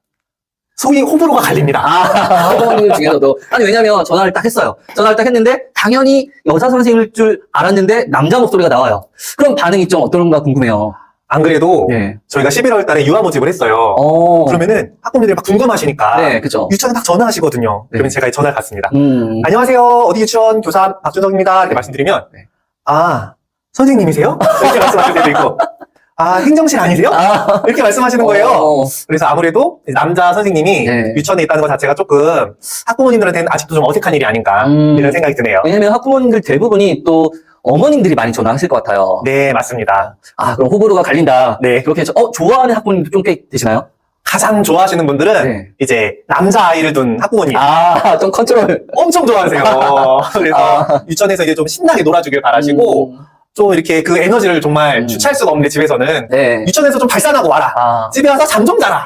소위 호불호가 갈립니다. 학부모님들 중에서도. 아니, 왜냐면 전화를 딱 했어요. 전화를 딱 했는데 당연히 여자 선생님일 줄 알았는데 남자 목소리가 나와요. 그럼 반응이 좀 어떤가 궁금해요. 안 그래도 네. 저희가 11월 달에 유아 모집을 했어요. 그러면은 학부모님들이 막 궁금하시니까 네, 그죠. 유치원에 딱 전화하시거든요. 네. 그러면 제가 전화를 받습니다. 음. 안녕하세요. 어디 유치원 교사 박준석입니다. 이렇게 말씀드리면 네. 아, 선생님이세요? 이렇게 말씀하실 때도 있고 아, 행정실 아니세요? 아. 이렇게 말씀하시는 거예요. 그래서 아무래도 남자 선생님이 네. 유치원에 있다는 것 자체가 조금 학부모님들한테는 아직도 좀 어색한 일이 아닌가 이런 생각이 드네요. 왜냐면 학부모님들 대부분이 또 어머님들이 많이 전화하실 것 같아요. 네, 맞습니다. 아, 그럼 호불호가 갈린다. 네. 그렇게 해서, 좋아하는 학부모님도 좀 꽤 되시나요? 가장 좋아하시는 분들은 네. 이제 남자 아이를 둔 학부모님 아, 좀 컨트롤. 엄청 좋아하세요. 그래서 유치원에서 이제 좀 신나게 놀아주길 바라시고 좀 이렇게 그 에너지를 정말 주체할 수가 없는데 집에서는 네. 유치원에서 좀 발산하고 와라. 아, 집에 와서 잠 좀 자라.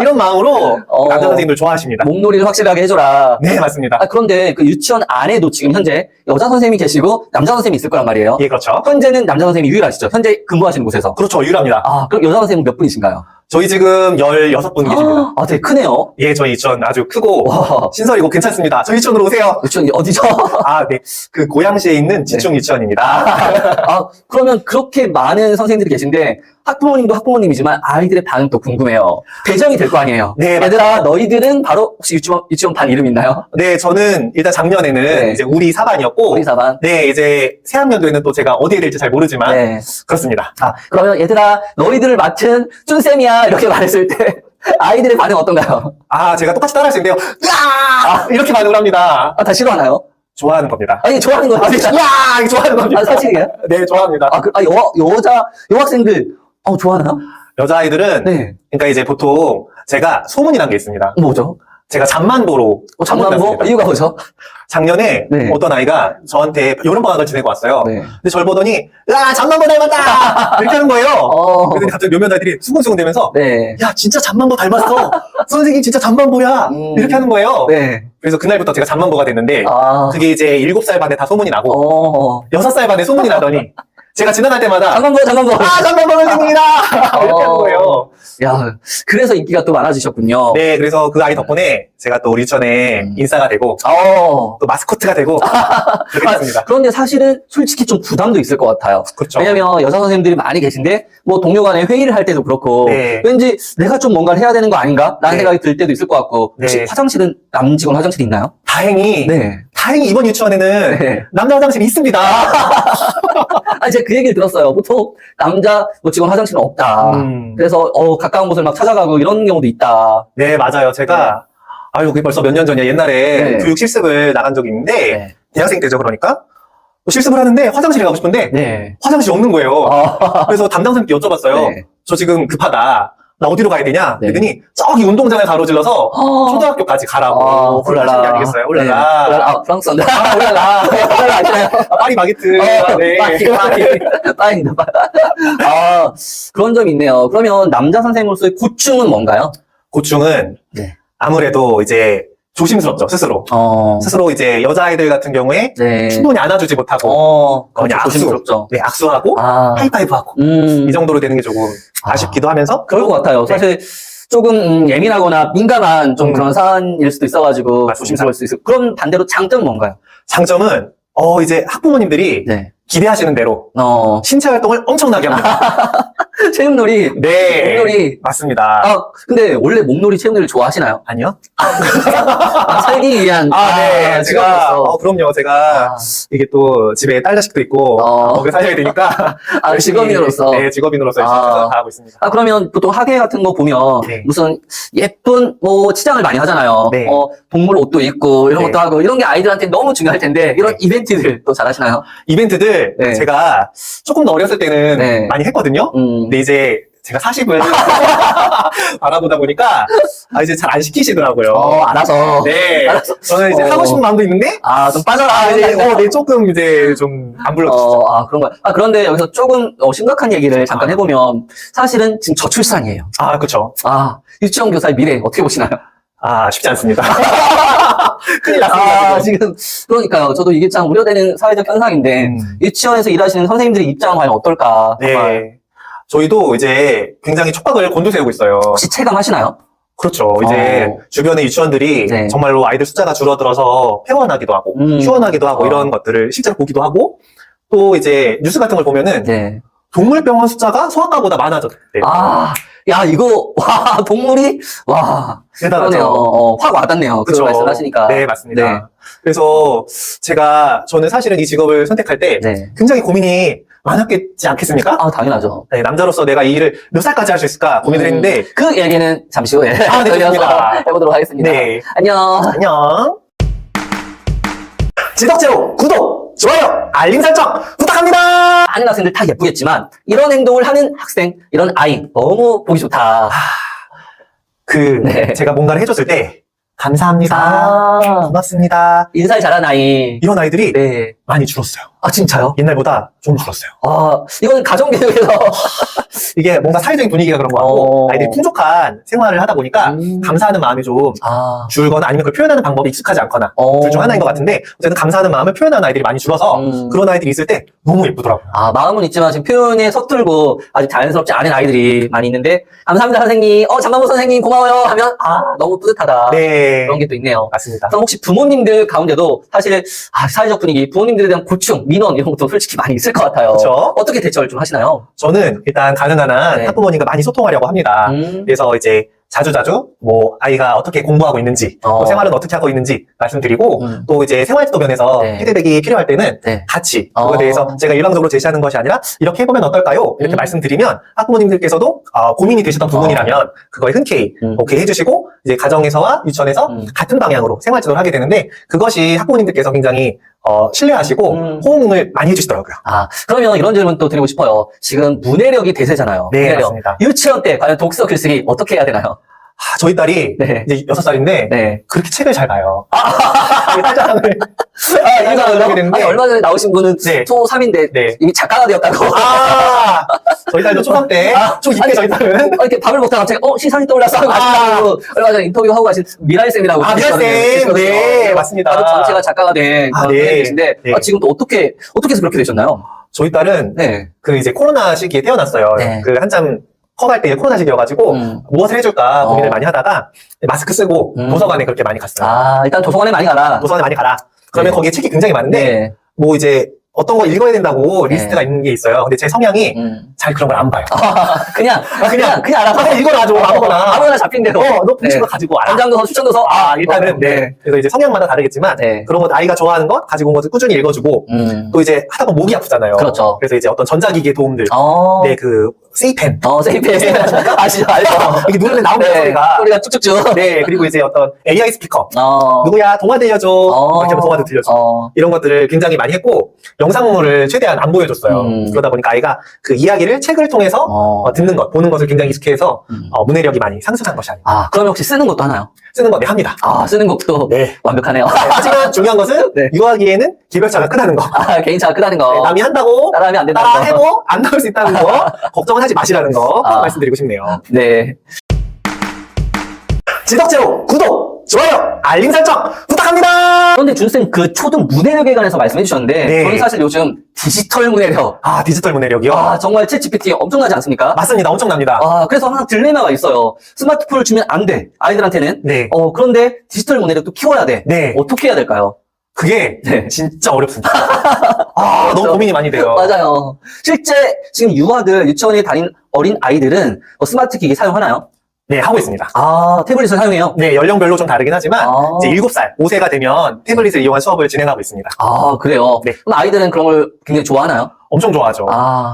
이런 마음으로 남자 선생님들 좋아하십니다. 몸놀이를 확실하게 해줘라. 네, 맞습니다. 아, 그런데 그 유치원 안에도 지금 현재 여자 선생님이 계시고 남자 선생님이 있을 거란 말이에요. 예, 그렇죠. 현재는 남자 선생님이 유일하시죠? 현재 근무하시는 곳에서. 그렇죠. 유일합니다. 아, 그럼 여자 선생님은 몇 분이신가요? 저희 지금 16분 계십니다. 아, 되게 크네요. 예, 저희 유치원 아주 크고 와, 신설이고 괜찮습니다. 저희 유치원으로 오세요. 유치원이 어디죠? 아, 네. 그 고양시에 있는 지충 유치원입니다. 아, 그러면 그렇게 많은 선생님들이 계신데 학부모님도 학부모님이지만 아이들의 반응도 궁금해요. 배정이 될 거 아니에요. 네, 얘들아, 너희들은 바로 혹시 유치원 반 이름 있나요? 네, 저는 일단 작년에는 네. 이제 우리 4반이었고 우리 4반. 네, 이제 새학년도에는 또 제가 어디에 될지 잘 모르지만 네. 그렇습니다. 아, 그러면 얘들아, 너희들을 맡은 쭌쌤이야. 이렇게 말했을 때 아이들의 반응 어떤가요? 아, 제가 똑같이 따라할 수 있는데요. 으아! 이렇게 반응을 합니다. 아, 다 싫어하나요? 좋아하는 겁니다. 아니, 좋아하는 거죠. 진짜. 야, 이거 좋아하는 겁니다. 아, 사실이에요? 네, 좋아합니다. 아, 여학생들, 좋아하나요? 여자아이들은 네. 그러니까 이제 보통 제가 소문이란 게 있습니다. 뭐죠? 제가 잠만보로 잠깐만, 소문났습니다. 이유가 뭐죠? 작년에 네. 어떤 아이가 저한테 여름방학을 지내고 왔어요. 네. 근데 저를 보더니 야, 잠만보 닮았다! 이렇게 하는 거예요. 그래서 갑자기 몇몇 아이들이 수근수근 대면서 네. 야, 진짜 잠만보 닮았어. 선생님 진짜 잠만보야. 이렇게 하는 거예요. 네. 그래서 그날부터 제가 잠만보가 됐는데 아. 그게 이제 7살 반에 다 소문이 나고 6살 반에 소문이 나더니 제가 지나갈 때마다 잠깐만. 아, 잠만보 선생님이다! 이렇게 하는 거예요. 야, 그래서 인기가 또 많아지셨군요. 네, 그래서 그 아이 덕분에 제가 또 우리 유치원에 인싸가 되고 또 마스코트가 되고 그렇게 됐습니다. 그런데 사실은 솔직히 좀 부담도 있을 것 같아요. 그렇죠. 왜냐면 여자 선생님들이 많이 계신데 뭐 동료 간에 회의를 할 때도 그렇고 네. 왠지 내가 좀 뭔가를 해야 되는 거 아닌가? 라는 네. 생각이 들 때도 있을 것 같고 혹시 네. 화장실은 남 직원 화장실이 있나요? 다행히 다행히 이번 유치원에는 네. 남자 화장실이 있습니다. 아니 제가 그 얘기를 들었어요. 보통 남자 뭐 직원 화장실은 없다. 그래서 가까운 곳을 막 찾아가고 이런 경우도 있다. 네, 맞아요. 제가 아유, 그게 벌써 몇 년 전이야. 옛날에 네. 교육 실습을 나간 적이 있는데 네. 대학생 때죠. 그러니까 또 실습을 하는데 화장실에 가고 싶은데 네. 화장실이 없는 거예요. 그래서 담당 선생님께 여쭤봤어요. 네. 저 지금 급하다. 나 어디로 가야 되냐? 네. 그랬더니 저기 운동장을 가로질러서 초등학교까지 가라고. 그러신 게 아니겠어요? 올라라. 네. 프랑스어인데. 올라라. 올라라 아시나요? 파리 바게트. 네. 빠입니다. 그런 점이 있네요. 그러면 남자 선생님으로서의 고충은 뭔가요? 고충은 네. 아무래도 이제 조심스럽죠, 스스로. 스스로 이제 여자아이들 같은 경우에 네. 충분히 안아주지 못하고 그냥 악수. 조심스럽죠. 네, 악수하고 하이파이브하고 이 정도로 되는 게 조금 아쉽기도 하면서 그럴 것 같아요. 네. 사실 조금 예민하거나 민감한 좀 그런 사안일 수도 있어가지고 맞습니다. 조심스러울 수 있어요. 그럼 반대로 장점은 뭔가요? 장점은 이제 학부모님들이 네. 기대하시는 대로 신체 활동을 엄청나게 합니다. 체육놀이. 네. 몸놀이. 맞습니다. 근데 원래 몸놀이, 체육놀이 좋아하시나요? 아니요? 살기 위한. 네. 제가, 직업으로서. 그럼요. 제가 이게 또 집에 딸 자식도 있고 먹여 살려야 되니까. 열심히, 직업인으로서. 네, 직업인으로서 열심히 최선을 다하고 있습니다. 그러면 보통 학예 같은 거 보면 네. 무슨 예쁜 치장을 많이 하잖아요. 네. 동물 옷도 입고 이런 네. 것도 하고 이런 게 아이들한테 너무 중요할 텐데 이런 네. 이벤트들 또 잘하시나요? 이벤트들 네. 제가 조금 더 어렸을 때는 네. 많이 했거든요. 근데 이제 제가 40을 바라보다 보니까 이제 잘 안 시키시더라고요. 알아서. 네. 알았어. 저는 이제 하고 싶은 마음도 있는데 좀 빠져라. 네, 조금 이제 좀 안 불러주시죠. 그런 거야. 그런데 여기서 조금 심각한 얘기를 잠깐 해보면 사실은 지금 저출산이에요. 그쵸. 유치원 교사의 미래 어떻게 보시나요? 쉽지 않습니다. 큰일 났습니다. 지금 그러니까요. 저도 이게 참 우려되는 사회적 현상인데 유치원에서 일하시는 선생님들의 입장은 과연 어떨까? 정말. 네. 저희도 이제 굉장히 촉각을 곤두세우고 있어요. 혹시 체감하시나요? 그렇죠. 이제 주변의 유치원들이 네. 정말로 아이들 숫자가 줄어들어서 폐원하기도 하고, 휴원하기도 하고, 이런 것들을 실제로 보기도 하고, 또 이제 뉴스 같은 걸 보면은, 네. 동물병원 숫자가 소아과보다 많아졌대요. 야, 이거, 와, 동물이, 와. 대단하죠. 그러네요. 확 와닿네요. 그 그쵸. 말씀하시니까. 네, 맞습니다. 네. 그래서 저는 사실은 이 직업을 선택할 때 네. 굉장히 고민이 많았겠지 않겠습니까? 당연하죠. 네, 남자로서 내가 이 일을 몇 살까지 할 수 있을까 고민을 했는데 그 얘기는 잠시 후에 네, 좋습니다. 해보도록 하겠습니다. 네. 안녕. 안녕. 지덕제로 구독, 좋아요, 알림 설정 부탁합니다. 많은 학생들 다 예쁘겠지만 이런 행동을 하는 학생, 이런 아이 너무 보기 좋다. 네. 제가 뭔가를 해줬을 때 감사합니다. 고맙습니다. 인사를 잘하는 아이. 이런 아이들이 네. 많이 줄었어요. 진짜요? 옛날보다 좀 줄었어요. 이건 가정교육에서 이게 뭔가 사회적인 분위기가 그런 것 같고 아이들이 풍족한 생활을 하다 보니까 감사하는 마음이 좀 줄거나 아니면 그걸 표현하는 방법이 익숙하지 않거나 둘 중 하나인 것 같은데 어쨌든 감사하는 마음을 표현하는 아이들이 많이 줄어서 그런 아이들이 있을 때 너무 예쁘더라고요. 마음은 있지만 지금 표현에 서툴고 아직 자연스럽지 않은 아이들이 많이 있는데 감사합니다 선생님, 장만보 선생님 고마워요 하면 너무 뿌듯하다. 네. 그런 게 또 있네요. 맞습니다. 그럼 혹시 부모님들 가운데도 사실 사회적 분위기, 부모님들에 대한 고충, 민원 이런 것도 솔직히 많이 있을 것 같아요. 그렇죠. 어떻게 대처를 좀 하시나요? 저는 일단 가능한 한 네. 학부모님과 많이 소통하려고 합니다. 그래서 이제 자주자주 뭐 아이가 어떻게 공부하고 있는지 또 생활은 어떻게 하고 있는지 말씀드리고 또 이제 생활지도 면에서 네. 피드백이 필요할 때는 네. 같이 그거에 대해서 제가 일방적으로 제시하는 것이 아니라 이렇게 해보면 어떨까요? 이렇게 말씀드리면 학부모님들께서도 고민이 되셨던 부분이라면 그거에 흔쾌히 오케이 해주시고 이제 가정에서와 유치원에서 같은 방향으로 생활지도를 하게 되는데 그것이 학부모님들께서 굉장히 신뢰하시고 호응을 많이 해주시더라고요. 그러면 이런 질문 또 드리고 싶어요. 지금 문해력이 대세잖아요. 네, 문해력. 맞습니다. 유치원 때 과연 독서 글쓰기 어떻게 해야 되나요? 저희 딸이 네. 이제 6살인데 네. 그렇게 책을 잘 봐요. 딸자랑을 이거 하게 되는데 얼마 전에 나오신 분은 네. 초3인데 네. 이미 작가가 되었다고. 저희 딸도 초3 때, 초2 때 저희 딸은 이렇게 밥을 먹다가 갑자기 시상이 떠올라서 하고 가시다고 얼마 전에 인터뷰하고 가신 미랄쌤이라고 미랄쌤. 네, 맞습니다. 가족 전체가 작가가 된 그런 네. 분이신데 네. 지금 또 어떻게 해서 그렇게 되셨나요? 저희 딸은 네. 이제 코로나 시기에 태어났어요. 네. 한참 커갈 때 코로나 시기여가지고 무엇을 해줄까 고민을 많이 하다가 마스크 쓰고 도서관에 그렇게 많이 갔어요. 일단 도서관에 많이 가라. 도서관에 많이 가라. 그러면 네. 거기에 책이 굉장히 많은데 네. 뭐 이제 어떤 거 읽어야 된다고 리스트가 있는 게 있어요. 근데 제 성향이 잘 그런 걸 안 봐요. 그냥 알아서 읽어라 좀 아무거나. 아무거나 잡힌 대로. 너 보고 싶은 거 가지고 알아. 전장도서, 추천도서. 일단은 네. 그래서 이제 성향마다 다르겠지만 네. 그런 거 아이가 좋아하는 것 가지고 온 것을 꾸준히 읽어주고 또 이제 하다 보면 목이 아프잖아요. 그렇죠. 그래서 이제 어떤 전자기기의 도움들. 네, 세이펜. 세이펜. 아시죠? 이렇게 누르면 나오는 소리가. 소리가 쭉쭉쭉. 네, 그리고 이제 어떤 AI 스피커. 누구야, 동화 들려줘. 이렇게 하면 동화도 들려줘. 이런 것들을 굉장히 많이 했고, 영상물을 최대한 안 보여줬어요. 그러다 보니까 아이가 그 이야기를 책을 통해서 듣는 것, 보는 것을 굉장히 익숙해서 문해력이 많이 상승한 것이 아닌가. 그러면 혹시 쓰는 것도 하나요? 쓰는 거, 네, 합니다. 쓰는 것도 네. 완벽하네요. 하지만 중요한 것은 네. 유아기에는 개별차가 크다는 거. 개인차가 크다는 거. 네, 남이 한다고 따라하면 안 된다는 거. 따라해도 안 나올 수 있다는 거 걱정은 하지 마시라는 거 말씀드리고 싶네요. 네. 지덕제로 구독, 좋아요, 알림 설정 부탁합니다. 그런데 준쌤 초등 문해력에 관해서 말씀해 주셨는데 네. 저는 사실 요즘 디지털 문해력 디지털 문해력이요? 정말 챗 GPT 엄청나지 않습니까? 맞습니다. 엄청납니다. 그래서 항상 딜레마가 있어요. 스마트폰을 주면 안 돼. 아이들한테는. 네. 그런데 디지털 문해력도 키워야 돼. 네. 어떻게 해야 될까요? 그게 네. 진짜 어렵습니다. 너무 고민이 많이 돼요. 맞아요. 실제 지금 유치원에 다닌 어린 아이들은 스마트 기기 사용하나요? 네, 하고 있습니다. 태블릿을 사용해요? 네, 연령별로 좀 다르긴 하지만 이제 7살, 5세가 되면 태블릿을 이용한 수업을 진행하고 있습니다. 그래요? 네. 그럼 아이들은 그런 걸 굉장히 좋아하나요? 엄청 좋아하죠.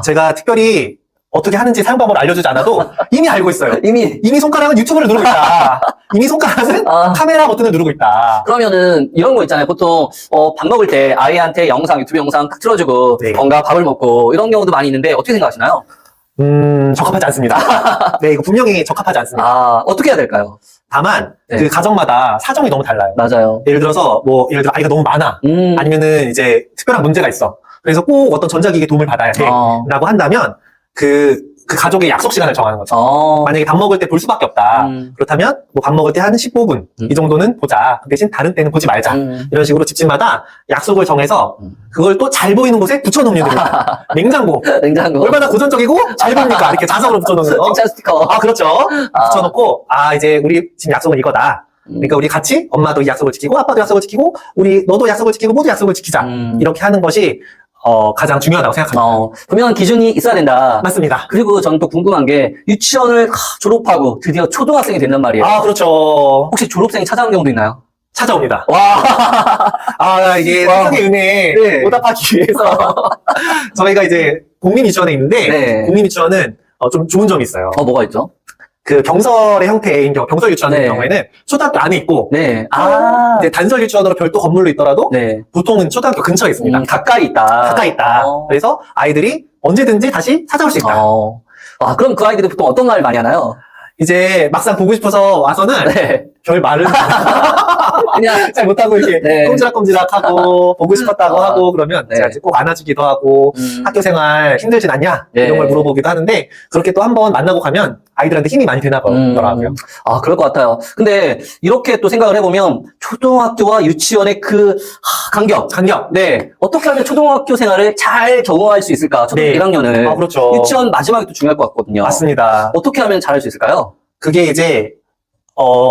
제가 특별히 어떻게 하는지 사용 방법을 알려주지 않아도 이미 알고 있어요. 이미 손가락은 유튜브를 누르고 있다. 이미 손가락은 카메라 버튼을 누르고 있다. 그러면은 이런 거 있잖아요. 보통 밥 먹을 때 아이한테 유튜브 영상 딱 틀어주고 네. 뭔가 밥을 먹고 이런 경우도 많이 있는데 어떻게 생각하시나요? 적합하지 않습니다. 네, 이거 분명히 적합하지 않습니다. 어떻게 해야 될까요? 다만 네. 그 가정마다 사정이 너무 달라요. 맞아요. 예를 들어 아이가 너무 많아. 아니면은 이제 특별한 문제가 있어. 그래서 꼭 어떤 전자기기 도움을 받아야 돼. 라고 한다면 그 가족의 약속 시간을 정하는 거죠. 만약에 밥 먹을 때 볼 수밖에 없다. 그렇다면 뭐 밥 먹을 때 한 15분 이 정도는 보자. 그 대신 다른 때는 보지 말자. 이런 식으로 집집마다 약속을 정해서 그걸 또 잘 보이는 곳에 붙여놓으면 됩니다. 냉장고. 얼마나 고전적이고 잘 보입니까? 이렇게 자석으로 붙여놓는 거. 칭찬 스티커. 그렇죠. 붙여놓고 이제 우리 지금 약속은 이거다. 그러니까 우리 같이 엄마도 이 약속을 지키고 아빠도 약속을 지키고 너도 약속을 지키고 모두 약속을 지키자. 이렇게 하는 것이 가장 중요하다고 생각합니다. 분명한 기준이 있어야 된다. 맞습니다. 그리고 저는 또 궁금한 게 유치원을 졸업하고 드디어 초등학생이 된단 말이에요. 아, 그렇죠. 혹시 졸업생이 찾아온 경우도 있나요? 찾아옵니다. 와, 이게 와. 세상의 은혜에 네. 보답하기 위해서 저희가 이제 국민유치원에 있는데 네. 국민유치원은 좀 좋은 점이 있어요. 뭐가 있죠? 그 병설의 형태인 병설 유치원 같은 네. 경우에는 초등학교 안에 있고 네. 이제 단설 유치원으로 별도 건물로 있더라도 네. 보통은 초등학교 근처에 있습니다. 가까이 있다. 가까이 있다. 그래서 아이들이 언제든지 다시 찾아올 수 있다. 그럼 그 아이들이 보통 어떤 말 많이 하나요? 이제 막상 보고 싶어서 와서는 네. 별 말을 그냥, 잘 못하고 이렇게 네. 꼼지락꼼지락하고 보고 싶었다고 하고 그러면 네. 제가 이제 꼭 안아주기도 하고 학교 생활 힘들진 않냐 네. 이런 걸 물어보기도 하는데 그렇게 또 한번 만나고 가면 아이들한테 힘이 많이 되나 보더라고요. 그럴 것 같아요. 근데 이렇게 또 생각을 해보면 초등학교와 유치원의 그 간격. 네. 어떻게 하면 초등학교 생활을 잘 적응할 수 있을까? 초등학교 네. 1학년을. 그렇죠. 유치원 마지막이 또 중요할 것 같거든요. 맞습니다. 어떻게 하면 잘할 수 있을까요? 그게 이제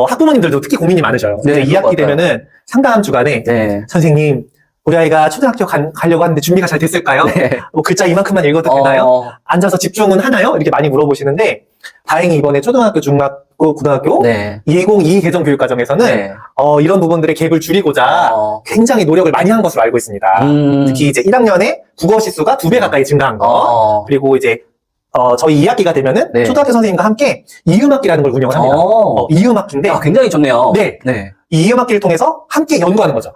학부모님들도 특히 고민이 많으셔요. 네, 이제 그럴 것 2학기 되면은 상담 주간에 네. 선생님 우리 아이가 초등학교 가려고 하는데 준비가 잘 됐을까요? 네. 뭐 글자 이만큼만 읽어도 되나요? 앉아서 집중은 하나요? 이렇게 많이 물어보시는데 다행히 이번에 초등학교, 중학교, 고등학교 네. 2022 개정 교육과정에서는 네. 이런 부분들의 갭을 줄이고자 굉장히 노력을 많이 한 것으로 알고 있습니다. 특히 이제 1학년에 국어 시수가 2배 가까이 증가한 거. 그리고 이제 저희 2학기가 되면은 네. 초등학교 선생님과 함께 이음학기라는 걸 운영을 합니다. 이음학기인데 굉장히 좋네요. 네. 네. 이 이음학기를 통해서 함께 연구하는 거죠.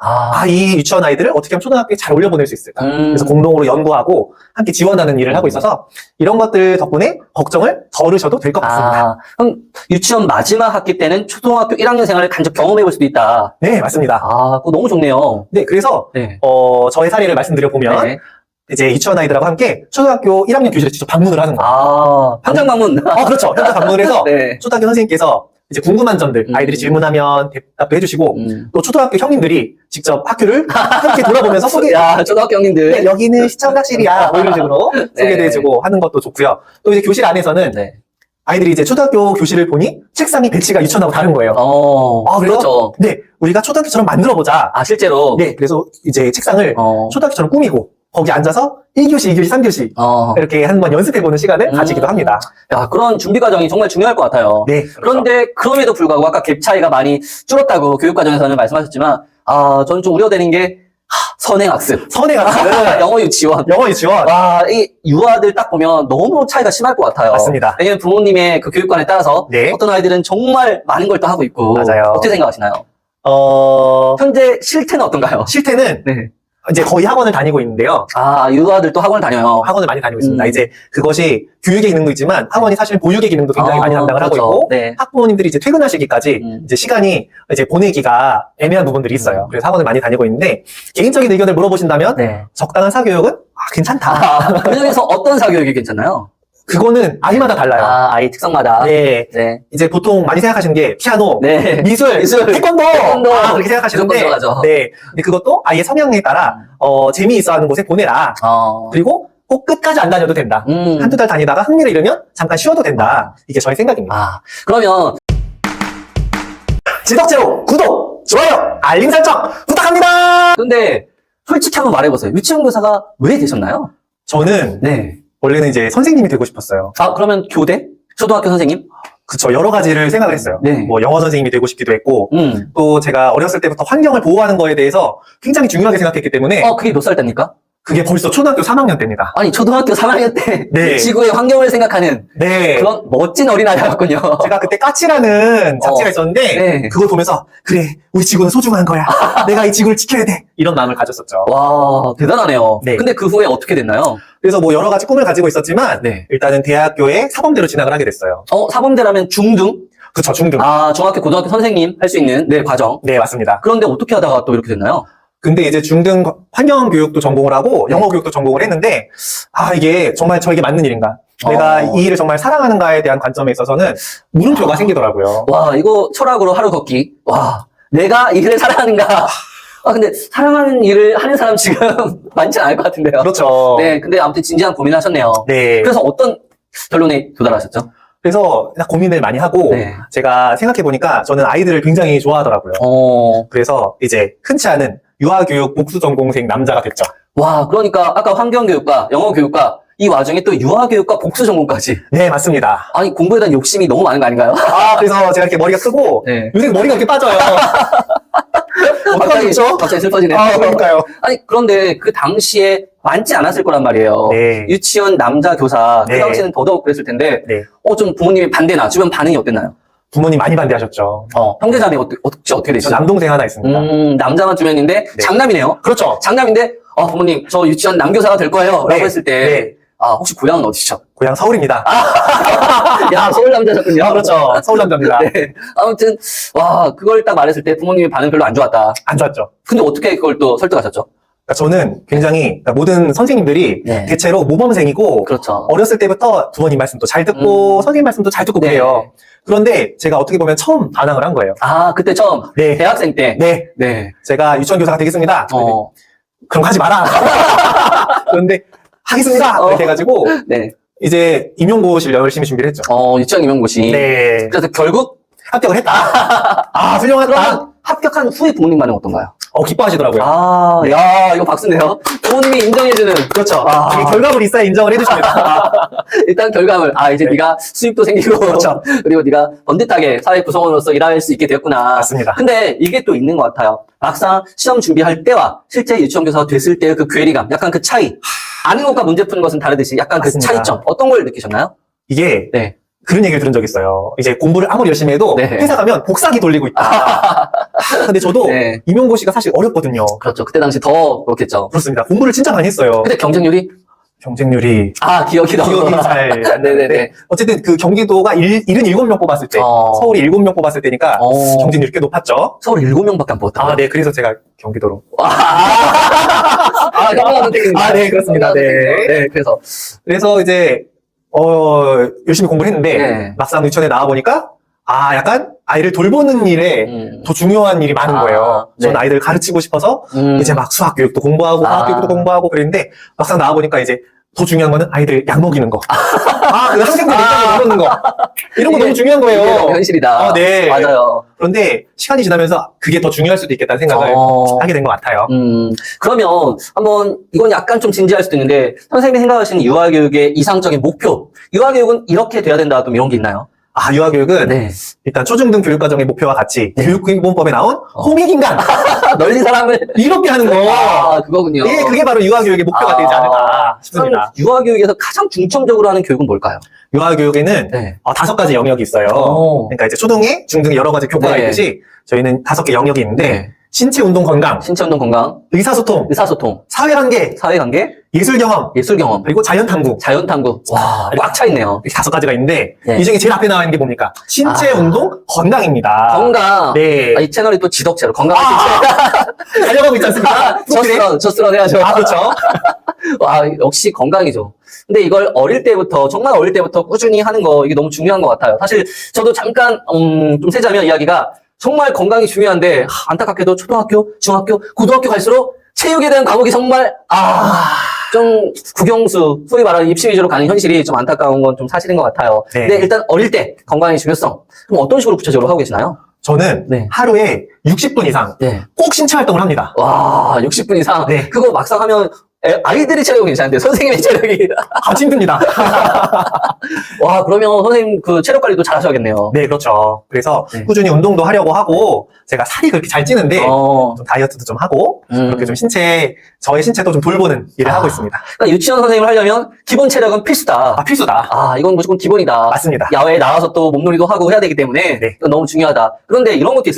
이 유치원 아이들을 어떻게 하면 초등학교에 잘 올려보낼 수 있을까. 그래서 공동으로 연구하고 함께 지원하는 일을 하고 있어서 이런 것들 덕분에 걱정을 덜으셔도 될 것 같습니다. 그럼 유치원 마지막 학기 때는 초등학교 1학년 생활을 간접 경험해 볼 수도 있다. 네, 맞습니다. 그거 너무 좋네요. 네, 그래서 네. 저의 사례를 말씀드려보면 네. 이제 유치원 아이들하고 함께 초등학교 1학년 교실에 직접 방문을 하는 거예요. 현장 방문. 그렇죠. 현장 방문을 해서 네. 초등학교 선생님께서 이제 궁금한 점들 아이들이 질문하면 대답도 해주시고 또 초등학교 형님들이 직접 학교를 함께 돌아보면서 초등학교 형님들. 네, 여기는 시청각실이야 뭐 이런 식으로 소개도 해주고 하는 것도 좋고요. 또 이제 교실 안에서는 아이들이 이제 초등학교 교실을 보니 책상이 배치가 유치원하고 다른 거예요. 그래서 그렇죠. 네, 우리가 초등학교처럼 만들어보자. 실제로. 네, 그래서 이제 책상을 초등학교처럼 꾸미고 거기 앉아서 1교시, 2교시, 3교시 이렇게 한번 연습해보는 시간을 가지기도 합니다. 그런 준비 과정이 정말 중요할 것 같아요. 네. 그런데 그럼에도 불구하고 아까 갭 차이가 많이 줄었다고 교육 과정에서는 말씀하셨지만 저는 좀 우려되는 게 선행학습. 영어 유치원. 이 유아들 딱 보면 너무 차이가 심할 것 같아요. 맞습니다. 왜냐면 부모님의 그 교육관에 따라서 어떤 아이들은 정말 많은 걸 또 하고 있고. 맞아요. 어떻게 생각하시나요? 현재 실태는 어떤가요? 실태는 네. 이제 거의 학원을 다니고 있는데요. 유아들 또 학원을 다녀요. 학원을 많이 다니고 있습니다. 이제 그것이 교육의 기능도 있지만 학원이 사실 보육의 기능도 굉장히 많이 담당을 그렇죠. 하고 있고 네. 학부모님들이 이제 퇴근하시기까지 이제 시간이 이제 보내기가 애매한 부분들이 있어요. 그래서 학원을 많이 다니고 있는데 개인적인 의견을 물어보신다면 적당한 사교육은 괜찮다. 그 중에서 어떤 사교육이 괜찮나요? 그거는 아이마다 달라요. 아이 특성마다. 네. 이제 보통 많이 생각하시는 게 피아노, 미술, 태권도 그렇게 생각하시는데 네. 근데 그것도 아이의 성향에 따라 재미있어 하는 곳에 보내라. 그리고 꼭 끝까지 안 다녀도 된다. 한두 달 다니다가 흥미를 잃으면 잠깐 쉬어도 된다. 이게 저의 생각입니다. 그러면 지덕제로 구독, 좋아요, 알림 설정 부탁합니다. 근데 솔직히 한번 말해보세요. 유치원 교사가 왜 되셨나요? 저는 원래는 이제 선생님이 되고 싶었어요. 그러면 교대? 초등학교 선생님? 그쵸. 여러 가지를 생각을 했어요. 네. 뭐 영어 선생님이 되고 싶기도 했고 또 제가 어렸을 때부터 환경을 보호하는 거에 대해서 굉장히 중요하게 생각했기 때문에 그게 몇 살 때입니까? 그게 벌써 초등학교 3학년 때입니다. 아니 초등학교 3학년 때 네. 지구의 환경을 생각하는 그런 멋진 어린아이였군요. 제가 그때 까치라는 잡지가 있었는데 그걸 보면서 그래 우리 지구는 소중한 거야. 내가 이 지구를 지켜야 돼. 이런 마음을 가졌었죠. 와 대단하네요. 근데 그 후에 어떻게 됐나요? 그래서 뭐 여러 가지 꿈을 가지고 있었지만 일단은 대학교에 사범대로 진학을 하게 됐어요. 사범대라면 중등? 그쵸, 중등. 중학교, 고등학교 선생님 할 수 있는 과정. 네, 맞습니다. 그런데 어떻게 하다가 또 이렇게 됐나요? 근데 이제 중등 환경교육도 전공을 하고 영어교육도 전공을 했는데 이게 정말 저에게 맞는 일인가? 내가 이 일을 정말 사랑하는가에 대한 관점에 있어서는 물음표가 생기더라고요. 와 이거 철학으로 하루 걷기. 와 내가 이 일을 사랑하는가? 근데 사랑하는 일을 하는 사람 지금 많지는 않을 것 같은데요. 그렇죠. 네, 근데 아무튼 진지한 고민을 하셨네요. 네. 그래서 어떤 결론에 도달하셨죠? 그래서 고민을 많이 하고 제가 생각해보니까 저는 아이들을 굉장히 좋아하더라고요. 그래서 이제 흔치 않은 유아교육 복수 전공생 남자가 됐죠. 와, 그러니까 아까 환경교육과 영어교육과 이 와중에 또 유아교육과 복수 전공까지. 네, 맞습니다. 아니, 공부에 대한 욕심이 너무 많은 거 아닌가요? 그래서 제가 이렇게 머리가 크고, 네. 요새 머리가 이렇게 빠져요. 어떡하죠? 그렇죠? 갑자기 슬퍼지네. 그러니까요. 아니, 그런데 그 당시에 많지 않았을 거란 말이에요. 네. 유치원 남자 교사, 그 네. 당시에는 더더욱 그랬을 텐데, 네. 좀 부모님의 반대나 주변 반응이 어땠나요? 부모님 많이 반대하셨죠. 형제자매 어떻게 저 되시죠? 남동생 하나 있습니다. 남자만 두 명인데, 네. 장남이네요. 그렇죠. 장남인데, 부모님, 저 유치원 남교사가 될 거예요. 라고 네. 했을 때, 네. 혹시 고향은 어디시죠? 고향 서울입니다. 야, 서울 남자셨군요. 그렇죠. 서울 남자입니다. 네. 아무튼, 그걸 딱 말했을 때 부모님의 반응 별로 안 좋았다. 안 좋았죠. 근데 어떻게 그걸 또 설득하셨죠? 그러니까 저는 굉장히 그러니까 모든 선생님들이 네. 대체로 모범생이고 그렇죠. 어렸을 때부터 부모님 말씀도 잘 듣고 선생님 말씀도 잘 듣고 네. 그래요. 그런데 제가 어떻게 보면 처음 반항을 한 거예요. 그때 처음, 네. 대학생 때. 네. 네. 제가 유치원 교사가 되겠습니다. 그럼 하지 마라. 그런데 하겠습니다. 이렇게 해가지고 네. 이제 임용고시를 열심히 준비를 했죠. 유치원 임용고시. 네. 그래서 결국, 합격을 했다. 훌륭하다. 그러면 합격한 후에 부모님 반응 어떤가요? 기뻐하시더라고요. 네. 야, 이거 박수인데요? 부모님이 인정해주는. 그렇죠. 아. 이 결과물 있어야 인정을 해주십니다. 일단 결과물. 이제 네. 네가 수입도 생기고. 그렇죠. 그리고 네가 번듯하게 사회 구성원으로서 일할 수 있게 되었구나. 맞습니다. 근데 이게 또 있는 것 같아요. 막상 시험 준비할 때와 실제 유치원 교사가 됐을 때의 그 괴리감, 약간 그 차이. 아는 것과 문제 푸는 것은 다르듯이 약간 그 맞습니다. 차이점. 어떤 걸 느끼셨나요? 이게 네. 그런 얘기를 들은 적이 있어요. 이제 공부를 아무리 열심히 해도 네. 회사 가면 복사기 돌리고 있다. 근데 저도 네. 임용고시가 사실 어렵거든요. 그렇죠. 그때 당시 더 그렇겠죠. 그렇습니다. 공부를 진짜 많이 했어요. 근데 경쟁률이? 경쟁률이 기억이 너무. 기억이 잘 안 네네네. 나는데 어쨌든 그 경기도가 77명 뽑았을 때 서울이 7명 뽑았을 때니까 경쟁률이 꽤 높았죠. 서울 7명밖에 안 뽑았다. 네. 그래서 제가 경기도로. 네, 그렇습니다. 네. 그래서 이제 열심히 공부를 했는데 네. 막상 유치원에 나와 보니까 약간 아이를 돌보는 일에 더 중요한 일이 많은 거예요. 네. 전 아이들을 가르치고 싶어서 이제 막 수학 교육도 공부하고 과학 교육도 공부하고 그랬는데 막상 나와 보니까 이제 더 중요한 거는 아이들 약 먹이는 거. 그 학생들 일상을 먹는 거. 이런 거 너무 중요한 이게 거예요. 너무 현실이다. 네. 맞아요. 그런데 시간이 지나면서 그게 더 중요할 수도 있겠다는 생각을 하게 된 것 같아요. 그러면 한번 이건 약간 좀 진지할 수도 있는데 선생님이 생각하시는 유아교육의 이상적인 목표. 유아교육은 이렇게 돼야 된다. 좀 이런 게 있나요? 유아교육은 네. 일단 초중등 교육과정의 목표와 같이 네. 교육기본법에 나온 홍익인간 널린 사람을. 이렇게 하는 거. 그거군요. 그게 바로 유아교육의 목표가 되지 않을까 싶습니다. 그럼 유아교육에서 가장 중점적으로 하는 교육은 뭘까요? 유아교육에는 네. 5가지 영역이 있어요. 그러니까 이제 초등에, 중등에 여러 가지 교과가 네. 있듯이 저희는 5개 영역이 있는데 네. 신체 운동 건강, 신체 운동 건강, 의사소통, 의사소통, 사회관계, 사회관계, 예술경험, 예술경험, 그리고 자연탐구. 자연탐구. 와, 꽉 차 있네요. 이렇게 5가지가 있는데 네. 이 중에 제일 앞에 나와 있는 게 뭡니까? 신체 운동 건강입니다. 건강. 네. 이 채널이 또 지덕체로 건강한 달려가고 있지 않습니까? 저스런 해야죠. 그렇죠. 역시 건강이죠. 근데 이걸 어릴 때부터, 정말 어릴 때부터 꾸준히 하는 거, 이게 너무 중요한 것 같아요. 사실, 저도 잠깐, 좀 세자면 이야기가 정말 건강이 중요한데, 안타깝게도 초등학교, 중학교, 고등학교 갈수록 체육에 대한 과목이 정말, 좀 국영수, 소위 말하는 입시 위주로 가는 현실이 좀 안타까운 건 좀 사실인 것 같아요. 네. 근데 일단 어릴 때 건강의 중요성, 그럼 어떤 식으로 구체적으로 하고 계시나요? 저는 네. 하루에 60분 이상 네. 꼭 신체 활동을 합니다. 와, 60분 이상. 네. 그거 막상 하면 아이들이 체력이 괜찮은데 선생님의 체력이. 같이 힘듭니다. 와, 그러면 선생님 그 체력 관리도 잘 하셔야겠네요. 네, 그렇죠. 그래서 네. 꾸준히 운동도 하려고 하고 제가 살이 그렇게 잘 찌는데 좀 다이어트도 좀 하고 그렇게 좀 저의 신체도 좀 돌보는 일을 하고 있습니다. 그러니까 유치원 선생님을 하려면 기본 체력은 필수다. 필수다. 이건 무조건 기본이다. 맞습니다. 야외에 나와서 또 몸놀이도 하고 해야 되기 때문에 네. 이건 너무 중요하다. 그런데 이런 것도 있을